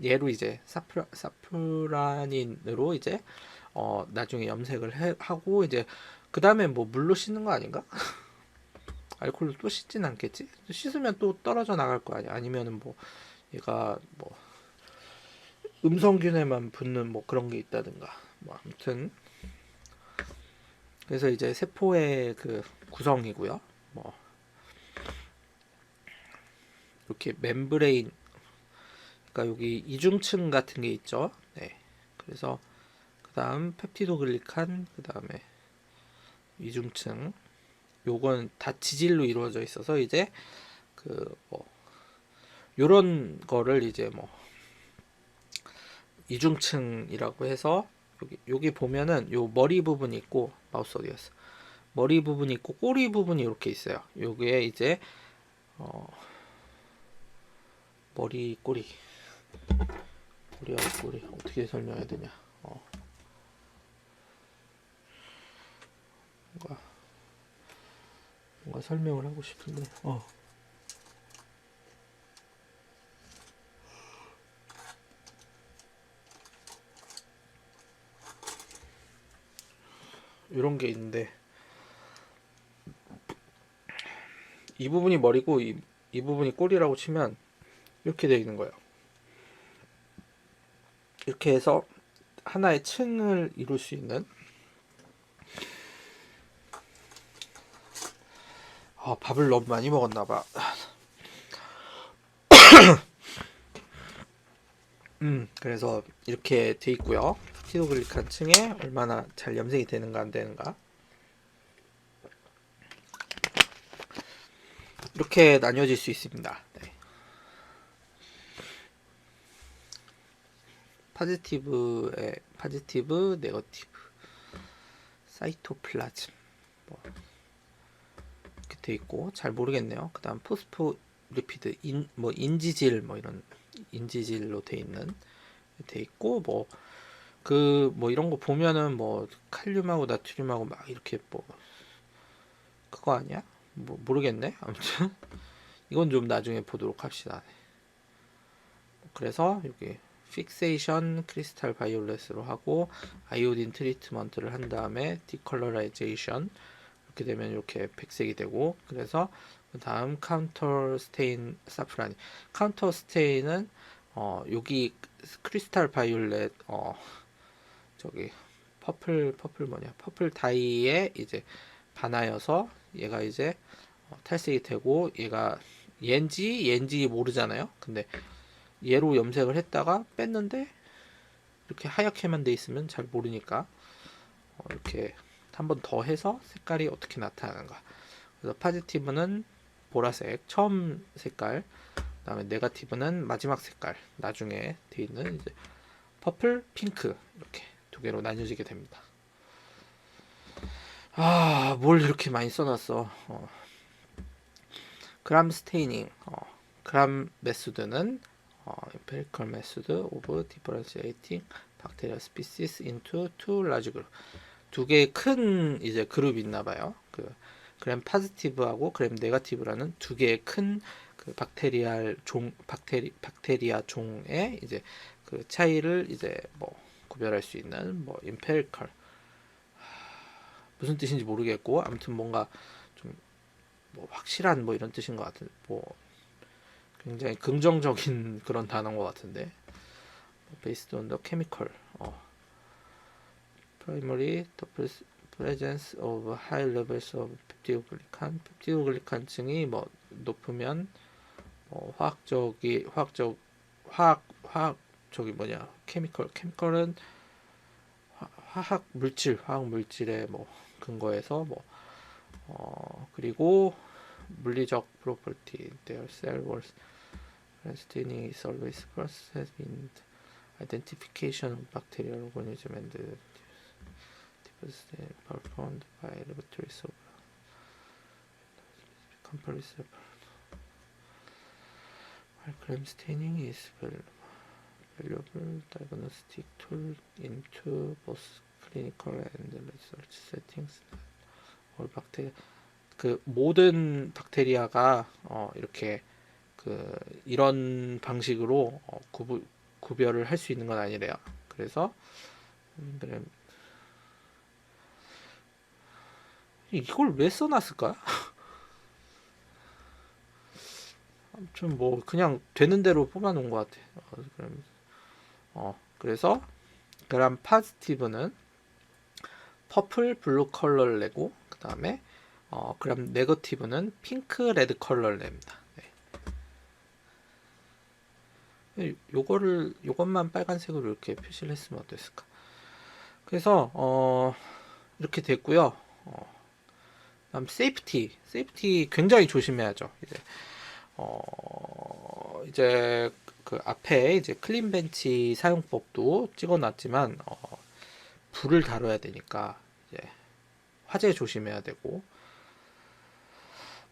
얘로 이제 사프라닌으로 이제 나중에 염색을 하고 이제 그 다음에 뭐 물로 씻는 거 아닌가? 알코올로 또 씻진 않겠지? 씻으면 또 떨어져 나갈 거 아니야? 아니면은 뭐 얘가 뭐 음성균에만 붙는 뭐 그런 게 있다든가, 뭐 아무튼 그래서 이제 세포의 그 구성이고요. 뭐 이렇게 멤브레인, 그러니까 여기 이중층 같은 게 있죠. 네. 그래서 그다음 펩티도글리칸, 그다음에 이중층. 요건 다 지질로 이루어져 있어서 이제 그 뭐 요런 거를 이제 뭐 이중층이라고 해서, 여기 보면은 요 머리 부분이 있고, 마우스 어디 갔어? 머리 부분이 있고 꼬리 부분이 이렇게 있어요. 요게 이제 머리 꼬리하고 꼬리 어떻게 설명해야 되냐? 뭔가 설명을 하고 싶은데 이런 게 있는데 이 부분이 머리고 이 부분이 꼬리라고 치면 이렇게 되어 있는 거예요. 이렇게 해서 하나의 층을 이룰 수 있는. 밥을 너무 많이 먹었나 봐. 그래서 이렇게 돼 있고요. 펩티도글리칸 층에 얼마나 잘 염색이 되는가 안 되는가. 이렇게 나뉘어질 수 있습니다. 네. 파지티브, 네거티브, 사이토플라즘 뭐 이렇게 돼 있고 잘 모르겠네요. 그다음 포스포리피드, 인지질 뭐 이런 인지질로 돼 있는 돼 있고 뭐 이런 거 보면은 뭐 칼륨하고 나트륨하고 막 이렇게 뭐 그거 아니야? 뭐 모르겠네. 아무튼 이건 좀 나중에 보도록 합시다. 그래서 여기 픽세이션 크리스탈 바이올렛으로 하고 아이오딘 트리트먼트를 한 다음에 디컬러라이제이션 이렇게 되면 이렇게 백색이 되고, 그래서 그 다음 카운터 스테인 사프라니. 카운터 스테인은 여기 크리스탈 바이올렛 저기 퍼플 뭐냐 퍼플 다이에 이제 반하여서 얘가 이제 탈색이 되고, 얘가 옌지 모르잖아요. 근데 얘로 염색을 했다가 뺐는데 이렇게 하얗게만 돼 있으면 잘 모르니까 이렇게 한 번 더 해서 색깔이 어떻게 나타나는가. 그래서 파지티브는 보라색 처음 색깔, 그다음에 네가티브는 마지막 색깔, 나중에 돼 있는 이제 퍼플, 핑크 이렇게 두 개로 나뉘어지게 됩니다. 뭘 이렇게 많이 써놨어. 그람 스테이닝, 그람 메소드는 empirical method of differentiating bacterial species into two large group. 두 개의 큰 이제 그룹이 있나 봐요. 그 그램 파지티브하고 그램 네거티브라는 두 개의 큰 그 박테리아 종의 이제 그 차이를 이제 뭐 구별할 수 있는 뭐 empirical, 무슨 뜻인지 모르겠고 아무튼 뭔가 좀 뭐 확실한 뭐 이런 뜻인 것 같은, 뭐 굉장히 긍정적인 그런 단어인 것 같은데. based on the chemical primary the presence of high levels of 펩티도글리칸층이 뭐 높으면 화학 저기 뭐냐 케미컬은 화학 물질의 뭐 근거에서 뭐 그리고 물리적 property their cell walls staining is always processed in identification of bacterial organism and performed by laboratories of comparison. While gram staining is valuable diagnostic tool into both clinical and research settings, all bacteria, 그 모든 박테리아가 이렇게 그 이런 방식으로 구별을 할 수 있는 건 아니래요. 그래서 이걸 왜 써놨을까? 좀 뭐 그냥 되는 대로 뽑아놓은 것 같아. 그래서 그람 파지티브는 퍼플 블루 컬러를 내고, 그 다음에 그럼 네거티브는 핑크 레드 컬러를 냅니다. 네. 요것만 빨간색으로 이렇게 표시를 했으면 어땠을까. 그래서 이렇게 됐고요. 다음 세이프티 굉장히 조심해야죠. 이제 그 앞에 이제 클린 벤치 사용법도 찍어놨지만 불을 다뤄야 되니까 이제 화재 조심해야 되고,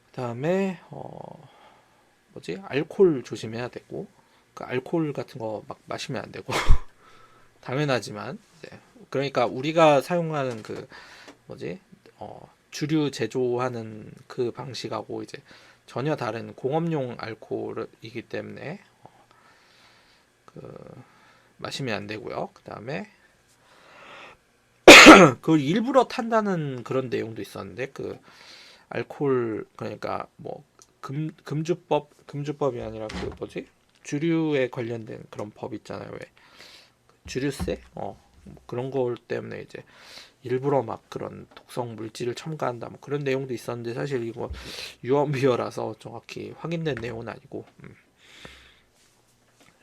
그 다음에 알코올 조심해야 되고, 그 알코올 같은 거 막 마시면 안 되고 당연하지만 이제 그러니까 우리가 사용하는 그 주류 제조하는 그 방식하고 이제 전혀 다른 공업용 알코올이기 때문에 마시면 안 되고요. 그 다음에 그걸 일부러 탄다는 그런 내용도 있었는데 그 알코올 그러니까 뭐 금주법이 아니라 그 뭐지 주류에 관련된 그런 법 있잖아요. 왜 주류세 뭐 그런 거 때문에 이제 일부러 막 그런 독성 물질을 첨가한다 뭐 그런 내용도 있었는데 사실 이거 유언비어라서 정확히 확인된 내용은 아니고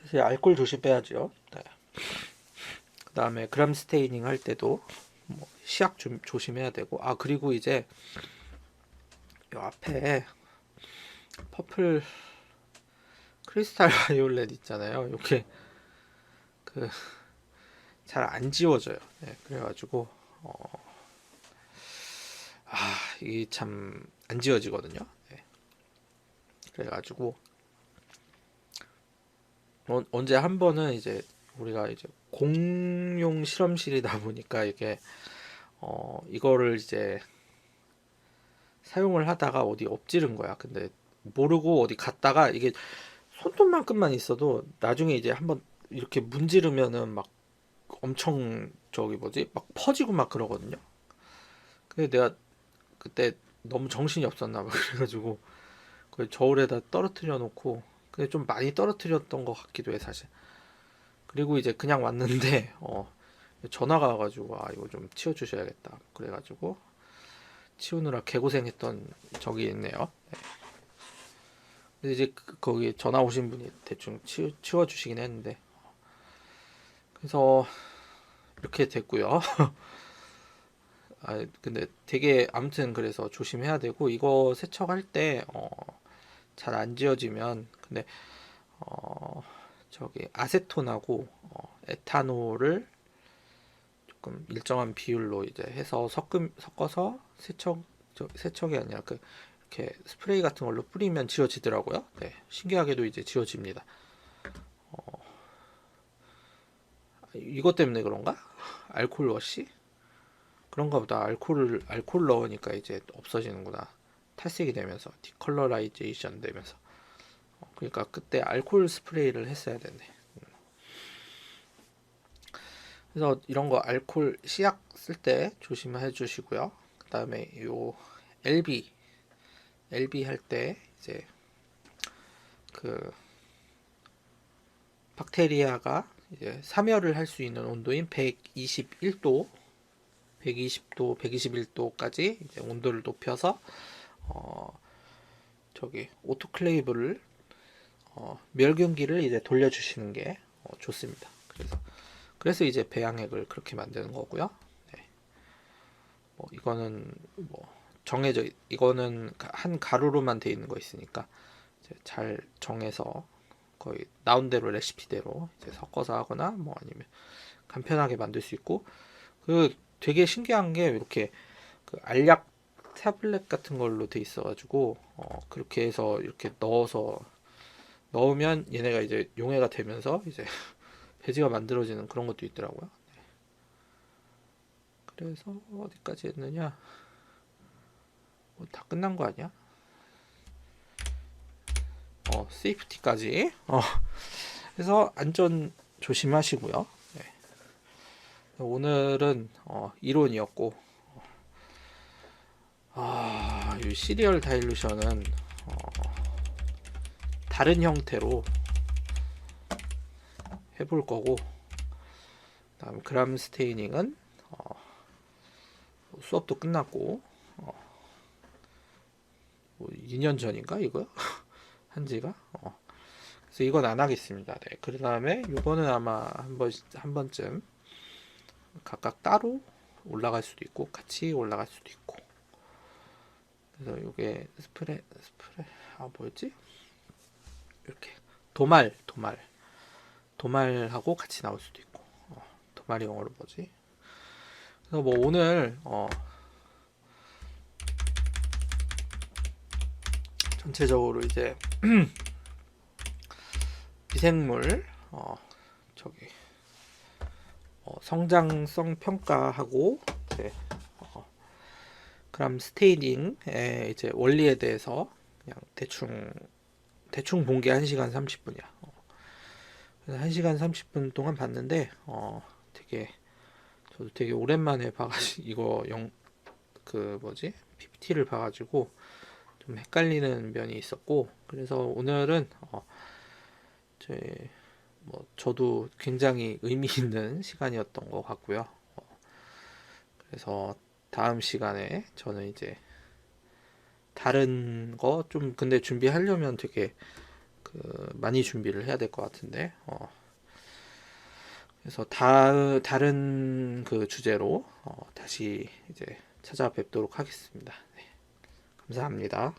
사실 알코올 조심해야죠. 네. 그다음에 그람 스테이닝 할 때도 뭐 시약 좀 조심해야 되고 그리고 이제 요 앞에 퍼플 크리스탈 바이올렛 있잖아요. 이게 그 잘 안 지워져요. 네, 그래가지고 이게 참 안 지워지거든요. 네, 그래가지고 언제 한 번은 이제 우리가 이제 공용 실험실이다 보니까 이게 이거를 이제 사용을 하다가 어디 엎지른 거야. 근데 모르고 어디 갔다가 이게 손톱만큼만 있어도 나중에 이제 한번 이렇게 문지르면은 막 엄청 저기 뭐지 막 퍼지고 막 그러거든요. 근데 내가 그때 너무 정신이 없었나 봐. 그래가지고 그 저울에다 떨어뜨려 놓고 근데 좀 많이 떨어뜨렸던 것 같기도 해 사실. 그리고 이제 그냥 왔는데 전화가 와가지고 이거 좀 치워주셔야겠다. 그래가지고 치우느라 개고생했던 적이 있네요. 근데 이제 거기 전화 오신 분이 대충 치워주시긴 했는데 그래서 이렇게 됐고요. 근데 되게 아무튼 그래서 조심해야 되고 이거 세척할 때 잘 안 지워지면 근데 저기 아세톤하고 에탄올을 조금 일정한 비율로 이제 해서 섞어서 세척이 아니라 그 이렇게 스프레이 같은 걸로 뿌리면 지워지더라고요. 네, 신기하게도 이제 지워집니다. 이것 때문에 그런가? 알코올 워시? 그런가 보다. 알코올 넣으니까 이제 없어지는구나. 탈색이 되면서 디컬러라이제이션 되면서. 그러니까 그때 알코올 스프레이를 했어야 됐네. 그래서 이런 거 알코올 시약 쓸 때 조심해 주시고요. 그다음에 요 LB 할 때 이제 그 박테리아가 이제 사멸을 할 수 있는 온도인 121도, 120도, 121도까지 이제 온도를 높여서 저기 오토클레이브를 멸균기를 이제 돌려주시는 게 좋습니다. 그래서 이제 배양액을 그렇게 만드는 거고요. 네. 뭐 이거는 뭐 정해져 이거는 한 가루로만 돼 있는 거 있으니까 이제 잘 정해서 거의 나온 대로 레시피대로 이제 섞어서 하거나 뭐 아니면 간편하게 만들 수 있고 그 되게 신기한 게 이렇게 그 알약 타블렛 같은 걸로 돼 있어가지고 그렇게 해서 이렇게 넣으면 얘네가 이제 용해가 되면서 이제 배지가 만들어지는 그런 것도 있더라고요. 그래서 어디까지 했느냐? 다 끝난 거 아니야? 세이프티까지. 그래서 안전 조심하시고요. 네. 오늘은 이론이었고, 이 시리얼 다일루션은 다른 형태로 해볼 거고, 다음 그람 스테이닝은 수업도 끝났고, 뭐 2년 전인가 이거 한지가. 그래서 이건 안 하겠습니다. 네. 그 다음에 이거는 아마 한 번쯤 각각 따로 올라갈 수도 있고 같이 올라갈 수도 있고. 그래서 이게 뭐였지? 이렇게 도말하고 같이 나올 수도 있고. 도말이 영어로 뭐지? 그래서 뭐 오늘 전체적으로 이제 미생물 저기 성장성 평가하고 이제 그럼 스테이닝의 이제 원리에 대해서 그냥 대충 본 게 1시간 30분이야. 그래서 1시간 30분 동안 봤는데 되게 저도 되게 오랜만에 봐가지고 이거 그 뭐지? PPT를 봐가지고 좀 헷갈리는 면이 있었고, 그래서 오늘은 제 저도 굉장히 의미 있는 시간이었던 것 같고요. 그래서 다음 시간에 저는 이제 다른 거 좀 근데 준비하려면 되게 그 많이 준비를 해야 될 것 같은데, 그래서 다른 그 주제로 다시 이제 찾아뵙도록 하겠습니다. 네, 감사합니다.